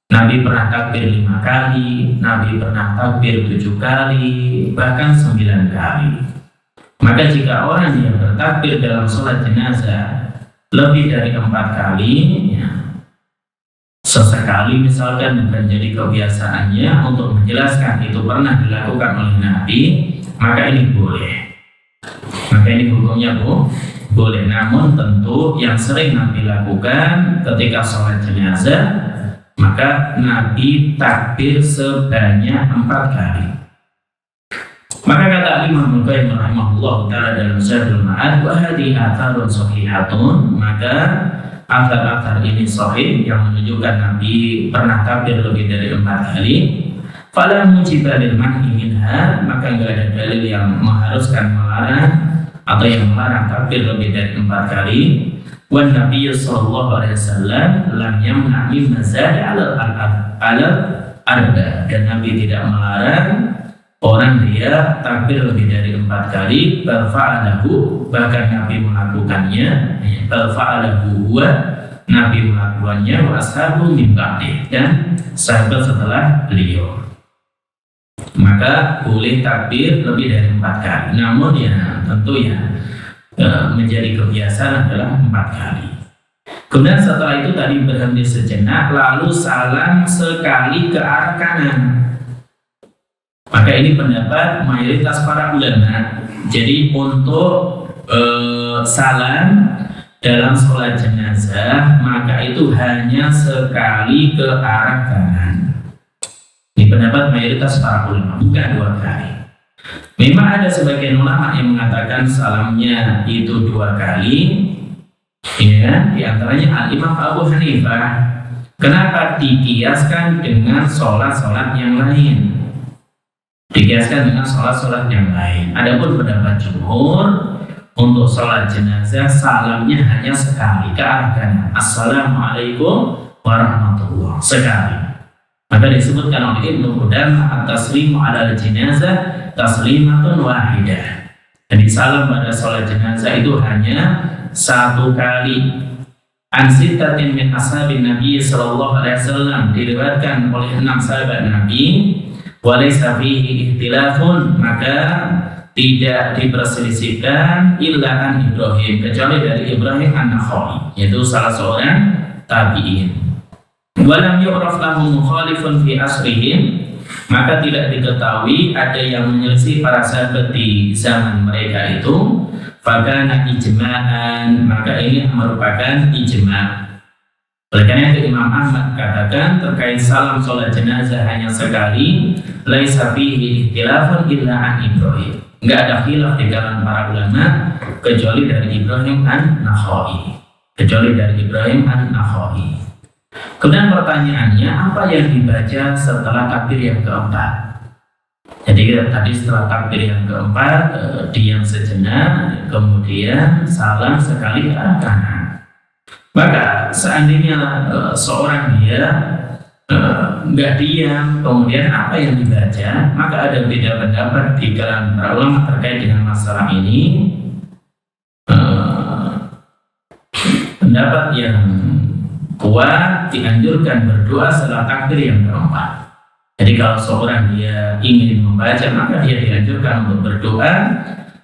Nabi pernah takbir 5 kali, Nabi pernah takbir 7 kali, bahkan 9 kali. Maka jika orang yang bertakbir dalam sholat jenazah lebih dari 4 kali, ya, sesekali misalkan menjadi kebiasaannya untuk menjelaskan itu pernah dilakukan oleh Nabi, maka ini boleh. Maka ini hukumnya boleh. Namun tentu yang sering Nabi lakukan ketika sholat jenazah, maka Nabi takbir sebanyak 4 kali. Maka kata Imam Al-Qayyim rahimahullah ta'ala dalam Zadul Ma'ad, wa hadhihi atharun sahihatun, maka athar-athar ini sahih yang menunjukkan Nabi pernah takbir lebih dari 4 kali. Fala mujiba lil man'i minha, maka enggak ada dalil yang mengharuskan melarang atau yang melarang takbir lebih dari 4 kali. Wan Nabi sallallahu alaihi wasallam lam yamna mimma zada 'ala arba, dan Nabi tidak melarang orang dia takbir lebih dari 4 kali. Balfa'alahu, bahkan Nabi melakukannya. Balfa'alahu huwa, Nabi melakukannya, wa ashabu min ba'di, dan sahabat setelah beliau. Maka boleh takbir lebih dari 4 kali. Namun ya tentu ya menjadi kebiasaan adalah 4 kali. Kemudian setelah itu tadi berhenti sejenak, lalu salam sekali ke arah kanan. Maka ini pendapat mayoritas para ulama. Jadi untuk salam dalam sholat jenazah, maka itu hanya sekali ke arah kanan. Ini pendapat mayoritas para ulama, bukan 2 kali. Memang ada sebagian ulama yang mengatakan salamnya itu 2 kali, ya, di antaranya Al-Imam Abu Hanifah. Kenapa dikiaskan dengan sholat-sholat yang lain? Dikiaskan dengan sholat-sholat yang lain. Adapun pendapat jumhur, untuk sholat jenazah salamnya hanya sekali ke arah kanan. Assalamualaikum warahmatullahi, sekali. Maka disebutkan oleh Ibnu Qudamah, at-taslimu ala jenazah taslimatun wahidah. Jadi salam pada sholat jenazah itu hanya 1 kali. An sittatin min ashabin Nabi sallallahu alaihi wasallam, diriwayatkan oleh 6 sahabat Nabi. Walaysa fihi ikhtilafun, maka tidak diperselisihkan illa an Ibrahim, kecuali dari Ibrahim an-Nakhai, yaitu salah seorang tabi'in. Walam yu'raf lahum mukhalifun fi asrihim, maka tidak diketahui ada yang menyelisih para sahabat di zaman mereka itu. Fakana ijma'an, maka ini merupakan ijma'. Oleh karena itu Imam Ahmad katakan terkait salam sholat jenazah hanya sekali, laisa fihi ikhtilafun illa an Ibrahim. Enggak ada khilaf di kalangan para ulama kecuali dari Ibrahim an-Nakhai. Kemudian pertanyaannya, apa yang dibaca setelah takbir yang keempat? Jadi tadi setelah takbir yang keempat diam sejenak, kemudian salam sekali ke arah kanan. Maka seandainya seorang dia nggak diam, kemudian apa yang dibaca, maka ada beda pendapat di kalangan para ulama terkait dengan masalah ini. Pendapat yang kuat dianjurkan berdoa setelah takbir yang keempat. Jadi kalau seorang dia ingin membaca, maka dia dianjurkan untuk berdoa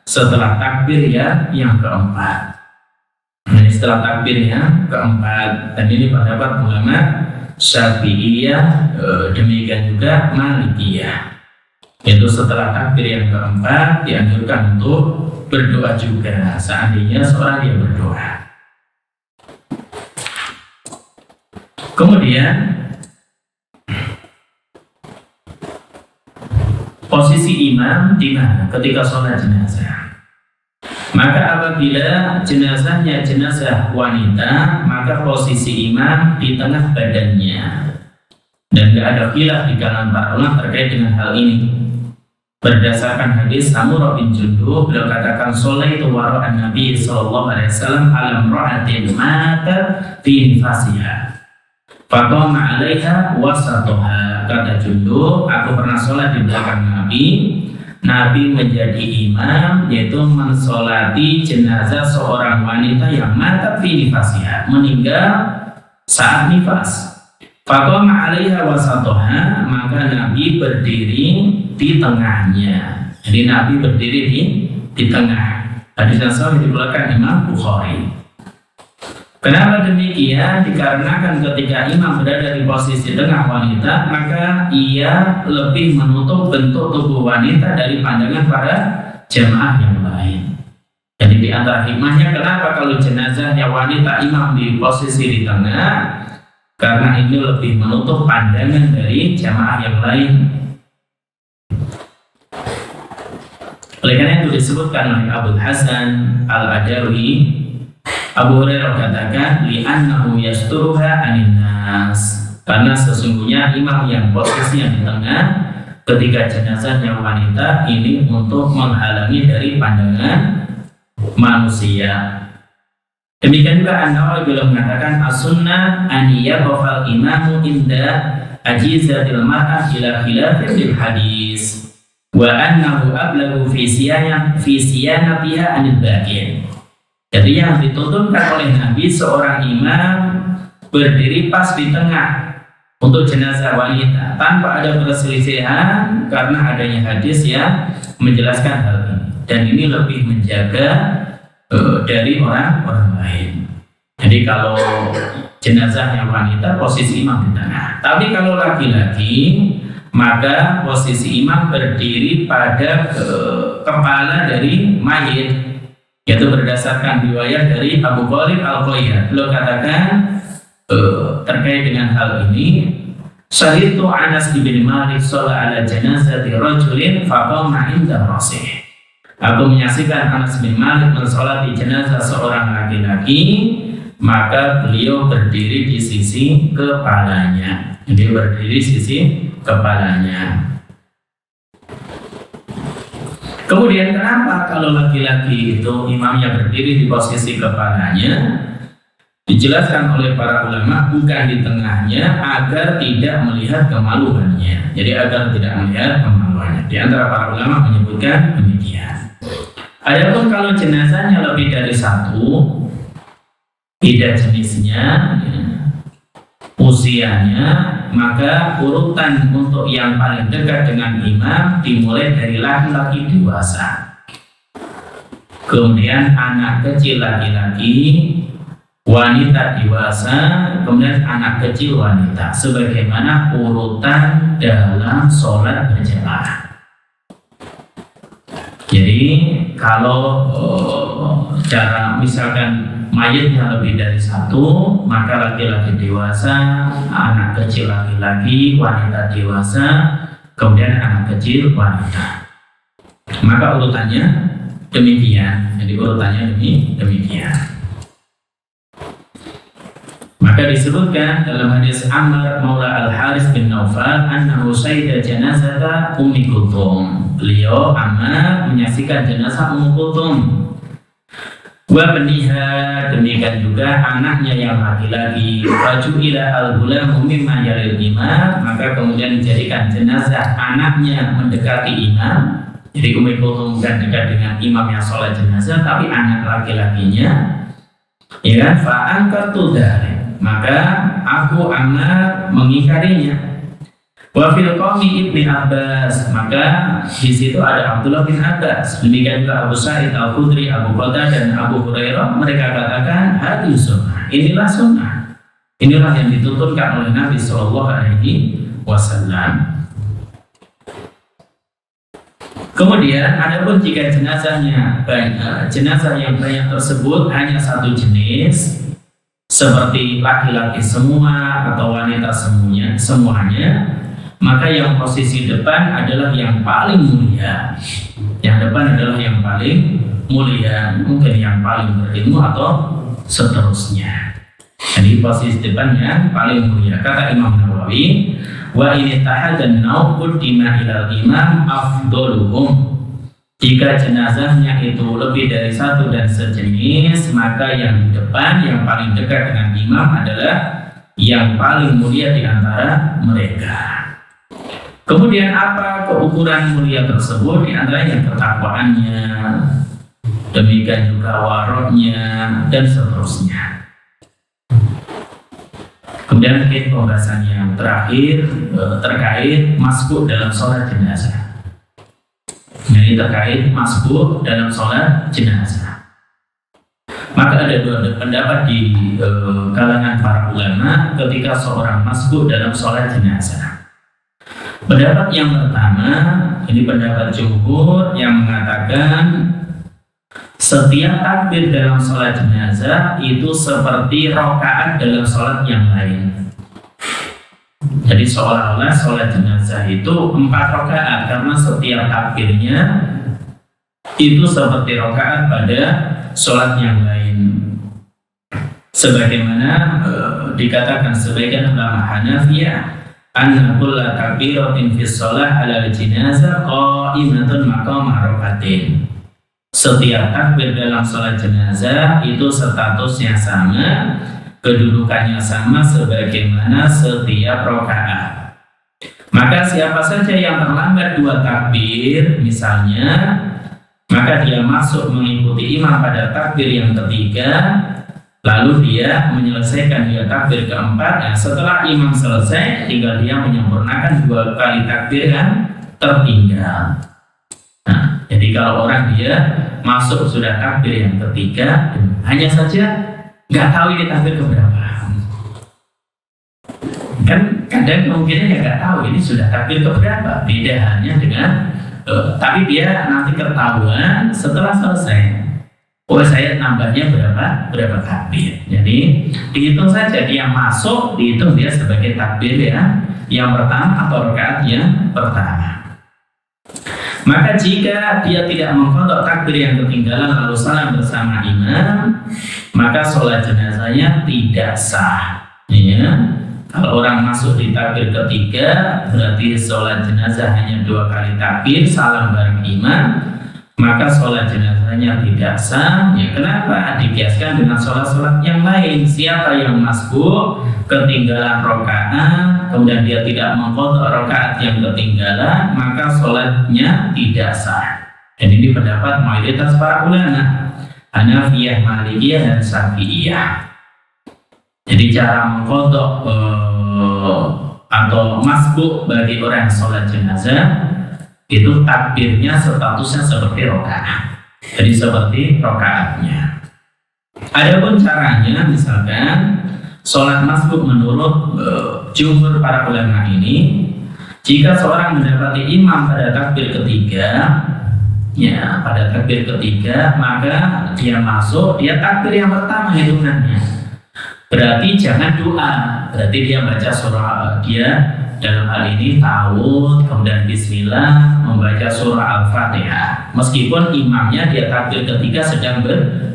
setelah takbir yang keempat. Jadi setelah takbirnya keempat, dan ini pendapat ulama Syafi'iyah, demikian juga Malikiyah. Itu setelah takbir yang keempat dianjurkan untuk berdoa juga seandainya seorang dia berdoa. Kemudian posisi imam di mana ketika sholat jenazah? Maka apabila jenazahnya jenazah wanita, maka posisi imam di tengah badannya. Dan tidak ada khilaf di kalangan para ulama terkait dengan hal ini. Berdasarkan hadis Samurah bin Jundub, beliau katakan, "Sholaitu wara'an Nabi sallallahu alaihi wasallam ala imra'atin mata fi nifasiha. Faqama 'alaiha wasatuha." Kata Jundub, aku pernah sholat di belakang Nabi. Nabi menjadi imam, yaitu mensolati jenazah seorang wanita yang mata fi nifasiha, meninggal saat nifas. Faqama 'alaiha wasatuha, maka Nabi berdiri di tengahnya. Jadi Nabi berdiri di di tengah. Hadis yang sahih dikeluarkan Imam Bukhari. Kenapa demikian? Dikarenakan ketika imam berada di posisi tengah wanita, maka ia lebih menutup bentuk tubuh wanita dari pandangan para jamaah yang lain. Jadi di antara hikmahnya kenapa kalau jenazahnya wanita imam di posisi di tengah, karena ini lebih menutup pandangan dari jamaah yang lain. Oleh karena itu disebutkan oleh Abu Hasan Al-Adawi, Abu Hurairah katakan, li'annahu yasturuha anin nas, karena sesungguhnya imam yang posisinya di tengah ketika jenazahnya wanita ini untuk menghalangi dari pandangan manusia. Demikian juga An-Nawawi beliau mengatakan as-sunnah an yaqfal imamu inda ajizatil mar'ah ila khilafin lil hadis wa annahu ablagu fi siyanatiha anil baqin. Jadi yang dituntunkan oleh Nabi seorang imam berdiri pas di tengah untuk jenazah wanita tanpa ada perselisihan karena adanya hadis yang menjelaskan hal ini, dan ini lebih menjaga dari orang lain. Jadi kalau jenazahnya wanita posisi imam di tengah, tapi kalau laki-laki maka posisi imam berdiri pada kepala dari mayit. Yaitu berdasarkan riwayat dari Abu Khalid Al-Qayyad. Beliau katakan terkait dengan hal ini, Syahidu Anas bin Malik sholat ala janazati rajulin faqama inda rasih. Aku menyaksikan Anas bin Malik mensolati jenazah seorang laki-laki, maka beliau berdiri di sisi kepalanya. Jadi berdiri di sisi kepalanya. Kemudian kenapa kalau laki-laki itu imamnya berdiri di posisi kepalanya? Dijelaskan oleh para ulama bukan di tengahnya agar tidak melihat kemaluannya. Jadi agar tidak melihat kemaluannya. Di antara para ulama menyebutkan demikian. Adapun kalau jenazahnya lebih dari satu, beda jenisnya, usianya, maka urutan untuk yang paling dekat dengan imam dimulai dari laki-laki dewasa, kemudian anak kecil laki-laki, wanita dewasa, kemudian anak kecil wanita, sebagaimana urutan dalam sholat berjamaah. Jadi kalau cara misalkan mayitnya lebih dari satu, maka laki-laki dewasa, anak kecil laki-laki, wanita dewasa, kemudian anak kecil wanita. Maka urutannya demikian. Jadi urutannya demikian. Maka disebutkan dalam hadis Amr Maula Al-Haris bin Naufal annahu syahida janazata Ummi Kulthum. Beliau Amr menyaksikan jenazah Ummu Kulthum. Wa beniha, demikian juga anaknya yang laki-laki. Faju'ila al-gulamu mimma yalil imam, maka kemudian dijadikan jenazah anaknya mendekati imam. Jadi Ummi Kulthum bukan dekat dengan imam yang sholat jenazah, tapi anak laki-lakinya. Ya, fa'angkartu dzalik, maka aku Amr mengingkarinya. Wa fil qawmi Ibni Abbas, maka di situ ada Abdullah bin Abbas, demikian juga Abu Sa'id Al-Khudri, Abu Qatadah dan Abu Hurairah. Mereka katakan hadis sunnah, inilah sunnah, inilah yang dituntunkan oleh Nabi Shallallahu Alaihi Wasallam. Kemudian adapun jika jenazahnya banyak, jenazah yang banyak tersebut hanya satu jenis, seperti laki-laki semua atau wanita semuanya, maka yang posisi depan adalah yang paling mulia. Yang depan adalah yang paling mulia, mungkin yang paling berilmu atau seterusnya. Jadi posisi depan yang paling mulia. Kata Imam Nawawi, wa ini tahadan naukul dima ilal imam afdoluhum. Jika jenazahnya itu lebih dari satu dan sejenis, maka yang di depan, yang paling dekat dengan imam adalah yang paling mulia di antara mereka. Kemudian apa keukuran mulia tersebut? Di antaranya ketakwaannya, demikian juga waroknya dan seterusnya. Kemudian mungkin pembahasan yang terakhir terkait masbuk dalam sholat jenazah. Nah, Ini terkait masbuk dalam sholat jenazah. Maka ada dua pendapat di kalangan para ulama ketika seorang masbuk dalam sholat jenazah. Pendapat yang pertama, ini pendapat jumhur yang mengatakan setiap takbir dalam sholat jenazah itu seperti rakaat dalam sholat yang lain. Jadi seolah-olah sholat jenazah itu 4 rakaat karena setiap takbirnya itu seperti rakaat pada sholat yang lain. Sebagaimana dikatakan sebagian ulama Hanafiyah, anna kulla takbiratin fi shalah 'ala al-janazah qa'imatun maqama rak'atain. Setiap takbir dalam sholat jenazah itu statusnya sama, kedudukannya sama sebagaimana setiap rakaat. Maka siapa saja yang terlambat 2 takbir misalnya, maka dia masuk mengikuti imam pada takbir yang ketiga, lalu dia menyelesaikan 2 takbir keempat. Nah, setelah imam selesai, tinggal dia menyempurnakan 2 kali takbir yang tertinggal. Nah, jadi kalau orang dia masuk sudah takbir yang ketiga, hanya saja nggak tahu ini takbir keberapa. Kan kadang kemungkinan nggak tahu ini sudah takbir keberapa. Beda hanya dengan, tapi dia nanti ketahuan setelah selesai. Oh, saya nambahnya berapa takbir. Jadi dihitung saja dia masuk, dihitung dia sebagai takbir yang pertama atau rakaat yang pertama. Maka jika dia tidak mengqadha takbir yang ketinggalan lalu salam bersama imam, maka sholat jenazahnya tidak sah. Ya. Kalau orang masuk di takbir ketiga, berarti sholat jenazah hanya 2 kali takbir, salam bareng imam, maka sholat jenazahnya tidak sah. Ya, kenapa? Dikiaskan dengan sholat-sholat yang lain. Siapa yang masbuk ketinggalan rakaat, kemudian dia tidak mengqadha rakaat yang ketinggalan, maka sholatnya tidak sah. Dan ini pendapat mayoritas para ulama Hanafiyah, Malikiyah, dan Syafi'iyah. Jadi cara mengqadha atau masbuk bagi orang sholat jenazah itu takbirnya statusnya seperti rakaat. Jadi seperti rakaatnya. Adapun caranya, misalkan sholat masbuk menurut jumhur para ulama ini, jika seorang mendapati imam pada takbir ketiga, ya pada takbir ketiga, maka dia masuk, dia takbir yang pertama hitungannya. Berarti jangan doa, berarti dia baca surah, dia dalam hal ini ta'awudz, kemudian bismillah, membaca surah Al-Fatihah. Meskipun imamnya dia takbir ketiga sedang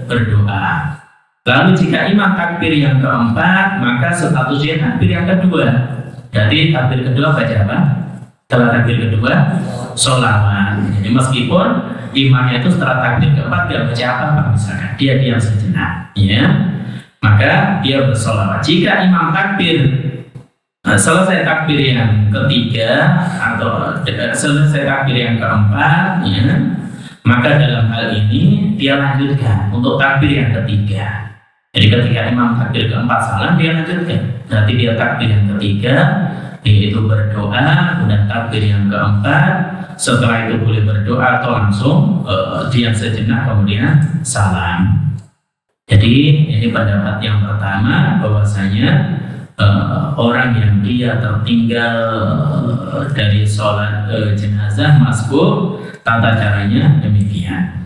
berdoa. Lalu jika imam takbir yang keempat, maka statusnya takbir yang kedua. Jadi takbir kedua baca apa? Setelah takbir kedua, sholawat. Jadi meskipun imamnya itu setelah takbir keempat dia baca apa misalkan, dia diam sejenak, ya, maka dia bersholawat. Jika imam takbir selesai takbir yang ketiga atau selesai takbir yang keempat, ya, maka dalam hal ini dia lanjutkan untuk takbir yang ketiga. Jadi ketika imam takbir keempat salam, dia lanjutkan. Berarti dia takbir yang ketiga, yaitu berdoa, kemudian takbir yang keempat, setelah itu boleh berdoa atau langsung diam sejenak kemudian salam. Jadi ini pendapat yang pertama, bahwasanya orang yang dia tertinggal dari sholat jenazah masbuk, tata caranya demikian.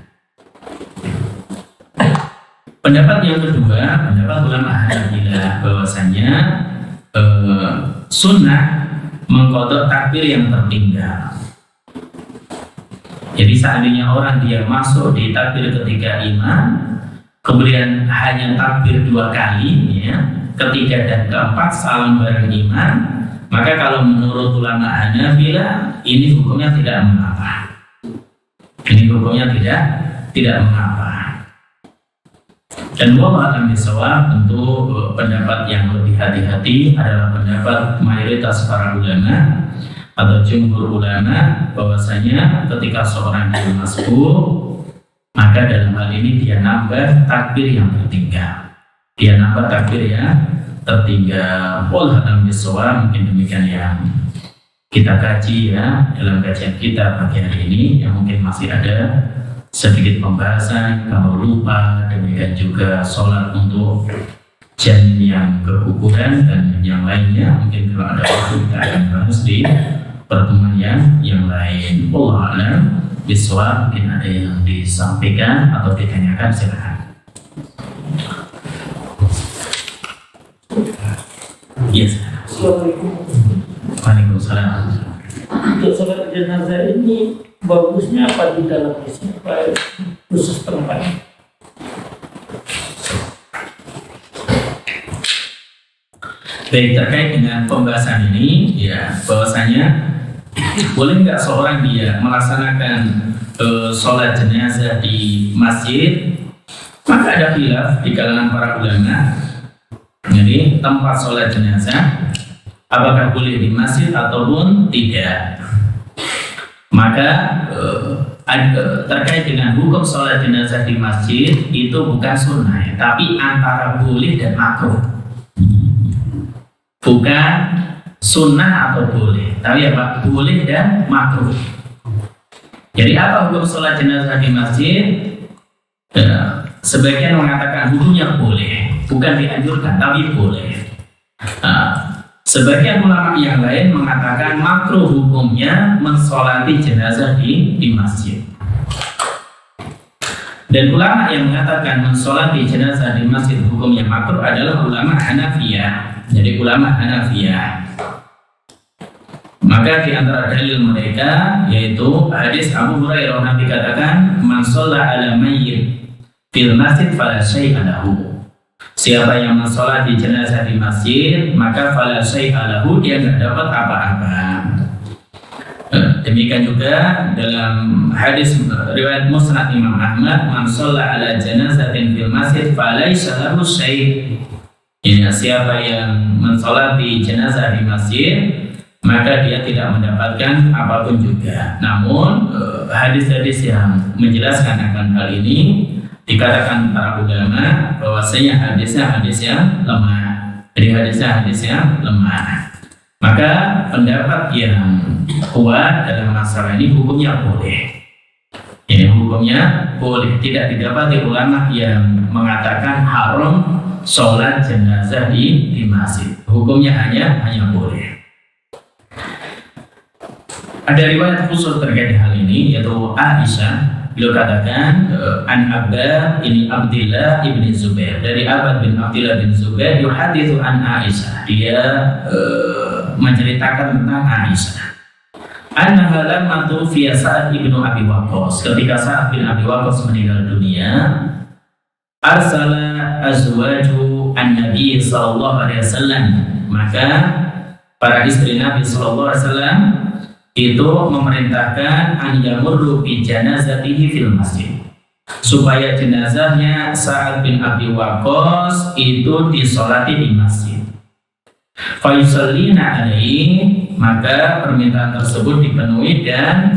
Pendapat yang kedua, pendapat ulama Hanafilah, bahwasanya sunnah mengqadha takbir yang tertinggal. Jadi seandainya orang dia masuk di takbir ketiga imam, kemudian hanya takbir 2 kali, ya, ketiga dan keempat salam bareng imam, maka kalau menurut ulama Hanafilah ini hukumnya tidak mengapa. Ini hukumnya tidak mengapa. Dan wallahu a'lam bishawab, tentu pendapat yang lebih hati-hati adalah pendapat mayoritas para ulama atau jumhur ulama, bahwasanya ketika seorang dia masbuk, maka dalam hal ini dia nambah takbir yang tertinggal. Dia nambah takbir yang tertinggal. Wallahu a'lam bishawab, mungkin demikian ya. kita kaji ya dalam kajian kita pagi hari ini, yang mungkin masih ada sedikit pembahasan kalau lupa, demikian juga sholat untuk janin yang keguguran dan yang lainnya. Mungkin kalau ada waktu kita akan bahas di pertemuan yang lain. Wallahu a'lam bishawab. Mungkin ada yang disampaikan atau ditanyakan, silakan. Yes. Assalamualaikum. Waalaikumsalam. Untuk sholat jenazah ini bagusnya apa di dalam Islam, khusus tempat? Baik, terkait dengan pembahasan ini, ya bahwasanya boleh nggak seorang dia melaksanakan sholat jenazah di masjid? Maka ada khilaf di kalangan para ulama. Jadi tempat sholat jenazah apakah boleh di masjid ataupun tidak? Maka terkait dengan hukum sholat jenazah di masjid itu bukan sunnah, tapi antara boleh dan makruh. Bukan sunnah atau boleh, tapi apa? Boleh dan makruh. Jadi apa hukum sholat jenazah di masjid? Sebagian mengatakan hukumnya boleh, bukan dianjurkan, tapi boleh. Sebagian ulama yang lain mengatakan makruh hukumnya mensolati jenazah di masjid. Dan ulama yang mengatakan mensolati jenazah di masjid hukumnya makruh adalah ulama Hanafiyah. Jadi ulama Hanafiyah. Maka di antara dalil mereka yaitu hadis Abu Hurairah, Nabi katakan, "Man shalla ala mayyit fil masjid fala syai'a lahu." Siapa yang mensolati jenazah di masjid, maka fala syai'a lahu, dia tidak dapat apa-apa. Demikian juga dalam hadis riwayat Musnad Imam Ahmad, "Man shalla ala janazatin fil masjid falaysa lahu syai'." Ya, siapa yang mensolati jenazah di masjid, maka dia tidak mendapatkan apapun juga. Namun hadis-hadis yang menjelaskan akan hal ini dikatakan para ulama bahwasanya hadisnya hadis yang lemah. Jadi hadisnya hadis yang lemah. Maka pendapat yang kuat dalam masalah ini hukumnya boleh. Ini hukumnya boleh. Tidak didapati ulama yang mengatakan haram sholat jenazah di masjid. Hukumnya hanya boleh. Ada riwayat khusus terkait hal ini, yaitu Aisyah. Beliau katakan, an Abba ini Abdillah ibn Zubair, dari Abad bin Abdillah bin Zubair, yuhadithu an Aisyah. Dia menceritakan tentang Aisyah. Annaha lamma tufiya Sa'ad ibn Abi Waqqas. Ketika Sa'ad bin Abi Waqqas meninggal dunia, arsala azwaju an-nabi sallallahu alaihi wasallam. Maka para istri Nabi sallallahu alaihi wasallam itu memerintahkan an yamurru bi janazatihi fil masjid, supaya jenazahnya Sa'ad bin Abi Waqqas itu disolati di masjid. Fa yusallina alaihi, maka permintaan tersebut dipenuhi dan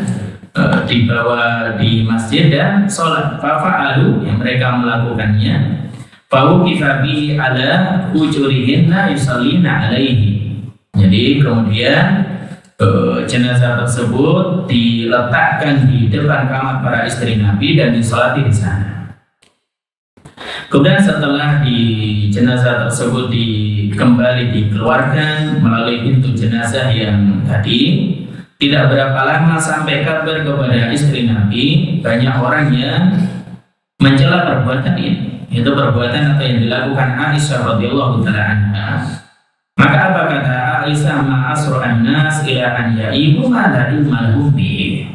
dibawa di masjid dan sholat. Fa'alu, yang mereka melakukannya. Fa'uqifa bihi ala ujurihinna yusallina alaihi. Jadi kemudian jenazah tersebut diletakkan di depan kamar para istri Nabi dan disolati di sana. Kemudian setelah jenazah tersebut kembali dikeluarkan melalui pintu jenazah yang tadi, tidak berapa lama sampai kabar kepada istri Nabi, banyak orang yang mencela perbuatan ini, yaitu perbuatan atau yang dilakukan Aisyah radhiyallahu taala anha. Maka apa kata Aisyah, ma'asru'an nas ila an ya'ibu ma la ilma lahum bihi.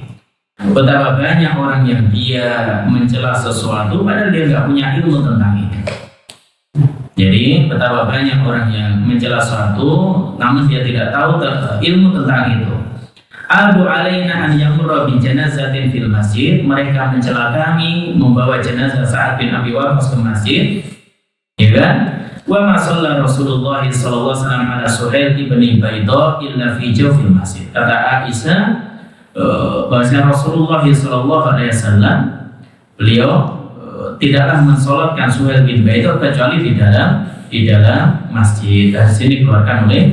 Betapa banyak orang yang dia mencela sesuatu padahal dia nggak punya ilmu tentang itu. Jadi betapa banyak orang yang mencela sesuatu namun dia tidak tahu ilmu tentang itu. Abu alaina an yamurra bi janazatin fil masjid. Mereka mencela kami membawa jenazah Sa'ad bin Abi Waqqas ke masjid, ya kan? Wa ma shalla Rasulullah sallallahu alaihi wasallam ala Suhail ibn Baidah illa fi jawfil masjid. Kata Aisyah, bahwasanya Rasulullah sallallahu alaihi wasallam beliau tidaklah mensolatkan Suhail bin Baidah kecuali di dalam masjid. Dan sini dikeluarkan oleh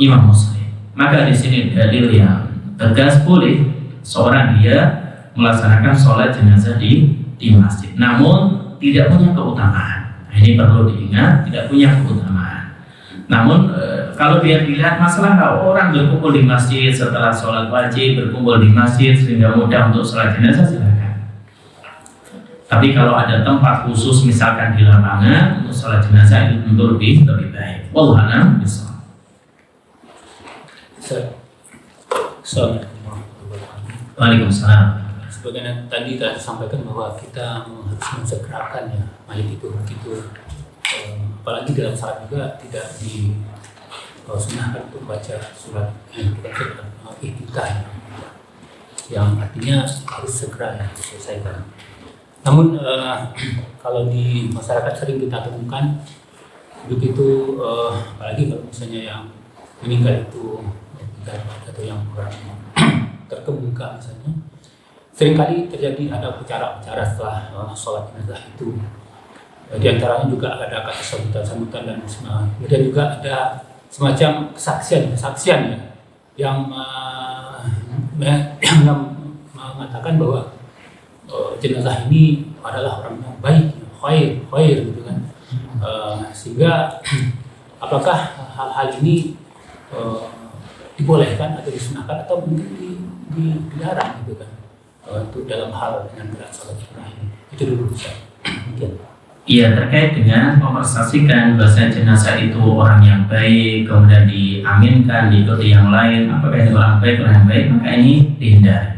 Imam Muslim. Maka di sini dalil yang tegas boleh seorang dia melaksanakan sholat jenazah di masjid, namun tidak punya keutamaan. Nah, ini perlu diingat, tidak punya keutamaan. Namun kalau dia dilihat masalah kalau orang berkumpul di masjid setelah sholat wajib, berkumpul di masjid sehingga mudah untuk sholat jenazah, silakan. Tapi kalau ada tempat khusus misalkan di lapangan untuk sholat jenazah itu tentu lebih baik. Wallahu a'lam bishawab. Waalaikumsalam. Sebagaimana tadi telah disampaikan bahwa kita harus mensegerakan ya mayat itu begitu, apalagi dalam salat juga tidak disunahkan untuk baca surat yang kita iktidal, yang artinya harus segera ya diselesaikan. Namun kalau di masyarakat sering kita temukan begitu, apalagi kalau misalnya yang meninggal itu atau yang kurang terkemuka misalnya, seringkali terjadi ada bicara setelah sholat jenazah itu. Di antaranya juga ada kata sambutan dan kemudian juga ada semacam kesaksian ya, yang mengatakan bahwa jenazah ini adalah orang yang baik, khair gitu kan. Sehingga apakah hal-hal ini dibolehkan atau disunahkan atau mungkin dilarang gitu kan? Itu dalam hal dengan gerak salat Ibrahim itu dulu bisa mungkin. Iya, terkait dengan memersaksikan bahasa jenazah itu orang yang baik kemudian diaminkan diikuti yang lain, apakah itu orang baik, maka ini dihindari.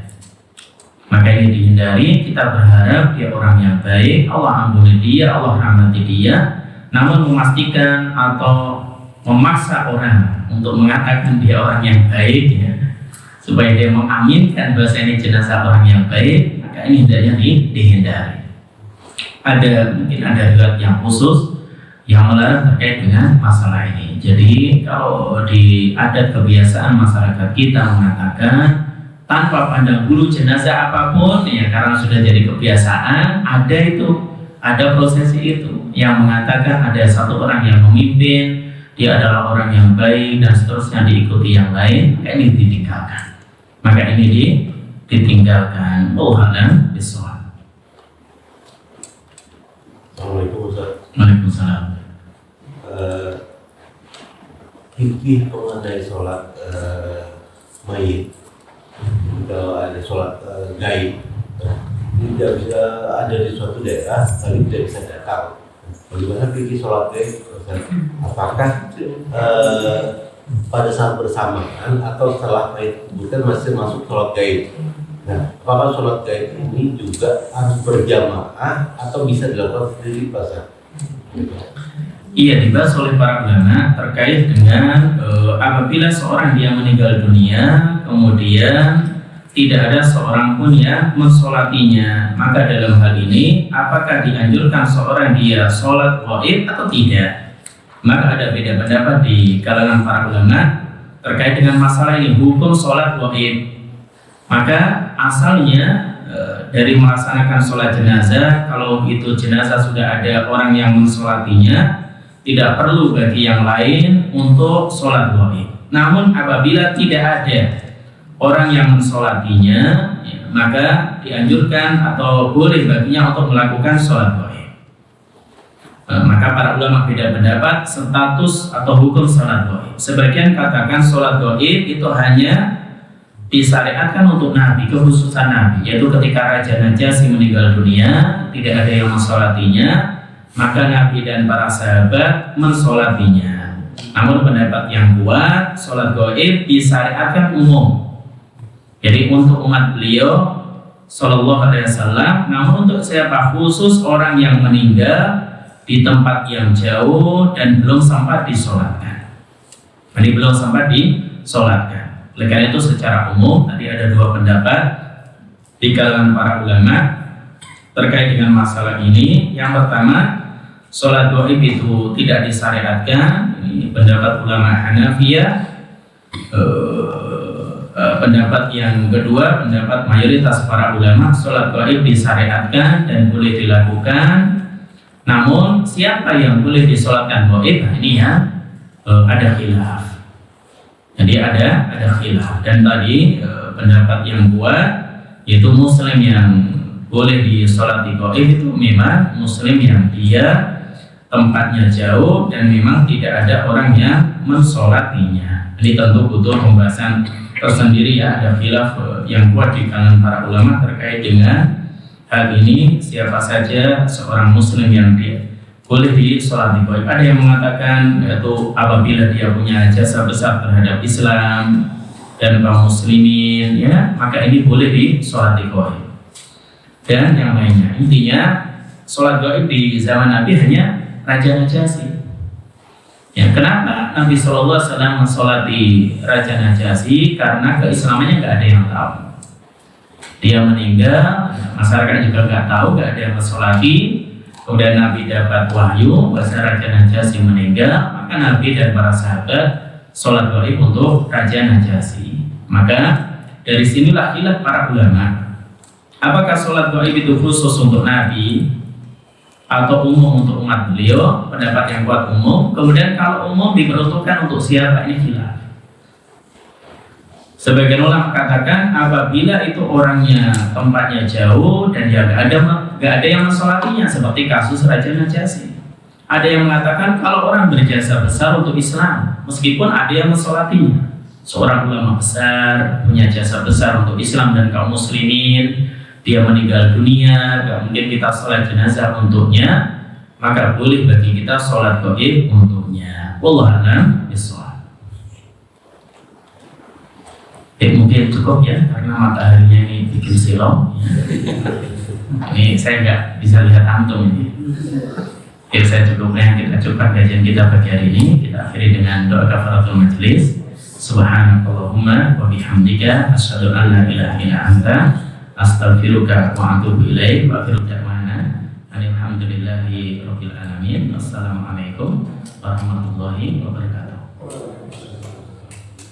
Kita berharap dia orang yang baik, Allah ampuni dia, Allah rahmati dia. Namun memastikan atau memaksa orang untuk mengatakan dia orang yang baik ya, supaya dia mengaminkan bahasa ini jenazah orang yang baik, maka ini hendaknya dihindari. Mungkin ada riwayat yang khusus yang melarang terkait dengan masalah ini. Jadi kalau di adat kebiasaan masyarakat kita mengatakan tanpa pandang bulu jenazah apapun ya, karena sudah jadi kebiasaan, ada prosesi itu yang mengatakan ada satu orang yang memimpin, dia adalah orang yang baik dan seterusnya diikuti yang lain, maka ini ditinggalkan. Wallahu bishawab. Assalamualaikum Ustaz. Waalaikumsalam. Fikih mengenai sholat mayit, kalau ada sholat gaib, tidak bisa ada di suatu daerah, tapi tidak bisa datang. Bagaimana fikih sholat gaib? Apakah pada saat bersamaan atau setelah mayit dikuburkan masih masuk sholat gaib? Nah, apakah sholat gaib ini juga harus berjamaah atau bisa dilakukan sendiri pasang? Iya, dibahas oleh para ulama terkait dengan apabila seorang dia meninggal dunia kemudian tidak ada seorang pun yang mensolatinya, maka dalam hal ini apakah dianjurkan seorang dia sholat gaib atau tidak? Maka ada beda pendapat di kalangan para ulama terkait dengan masalah ini, hukum sholat gaib. Maka asalnya dari melaksanakan sholat jenazah, kalau itu jenazah sudah ada orang yang mensolatinya, tidak perlu bagi yang lain untuk sholat gaib. Namun apabila tidak ada orang yang mensolatinya, ya, maka dianjurkan atau boleh baginya untuk melakukan sholat gaib. Maka para ulama beda pendapat status atau hukum sholat gaib. Sebagian katakan sholat gaib itu hanya disyariatkan untuk Nabi, kekhususan Nabi, yaitu ketika Raja Najasyi meninggal dunia tidak ada yang mensolatinya, maka Nabi dan para sahabat mensolatinya. Namun pendapat yang kuat, sholat gaib disyariatkan umum, jadi untuk umat beliau Sallallahu Alaihi Wasallam. Namun untuk siapa? Khusus orang yang meninggal di tempat yang jauh dan belum sempat disolatkan. Jadi belum sempat disolatkan. Oleh karena itu secara umum tadi ada dua pendapat di kalangan para ulama terkait dengan masalah ini. Yang pertama, sholat gaib itu tidak disyariatkan. Ini pendapat ulama Hanafiyah. Pendapat yang kedua, pendapat mayoritas para ulama, sholat gaib disyariatkan dan boleh dilakukan. Namun siapa yang boleh disolatkan gaib? Ini ya ada khilaf. Jadi ada khilaf. Dan tadi pendapat yang kuat yaitu muslim yang boleh disolati gaib itu memang muslim yang dia tempatnya jauh dan memang tidak ada orang yang mensolatinya. Ini tentu butuh pembahasan tersendiri ya, ada khilaf yang kuat di kalangan para ulama terkait dengan hal ini, siapa saja seorang muslim yang dia boleh disolati gaib. Ada yang mengatakan yaitu apabila dia punya jasa besar terhadap Islam dan kaum muslimin ya, maka ini boleh disolati gaib. Dan yang lainnya, intinya sholat gaib di zaman Nabi hanya Raja Najasyi. Ya, kenapa Nabi SAW mensolati Raja Najasyi? Karena keislamannya nggak ada yang tahu. Dia meninggal, masyarakat juga nggak tahu, nggak ada yang mensolati. Kemudian Nabi dapat wahyu bahwa Raja Najasyi meninggal, maka Nabi dan para sahabat sholat gaib untuk Raja Najasyi. Maka dari sinilah khilaf para ulama. Apakah sholat gaib itu khusus untuk Nabi atau umum untuk umat beliau? Pendapat yang kuat umum. Kemudian kalau umum diperuntukkan untuk siapa? Ini khilaf. Sebagian ulama katakan apabila itu orangnya tempatnya jauh dan dia nggak ada yang mensolatinya, seperti kasus Raja Najasyi. Ada yang mengatakan kalau orang berjasa besar untuk Islam, meskipun ada yang mensolatinya, seorang ulama besar punya jasa besar untuk Islam dan kaum muslimin, dia meninggal dunia, gak mungkin kita sholat jenazah untuknya, maka boleh bagi kita sholat gaib untuknya. Wallahu a'lam bishawab. Mungkin cukup ya, karena mataharinya ini bikin silau ya. Ini saya nggak bisa lihat antum ini. Oke, saya cukupnya kita cukupkan kajian kita pagi hari ini. Kita akhiri dengan doa kafaratul majelis. Subhanakallahumma wa bihamdika asyhadu an la ilaha illa anta astaghfiruka wa atubu ilaik. Wa akhiru da'wana alhamdulillahi rabbil alamin. Wassalamualaikum warahmatullahi wabarakatuh.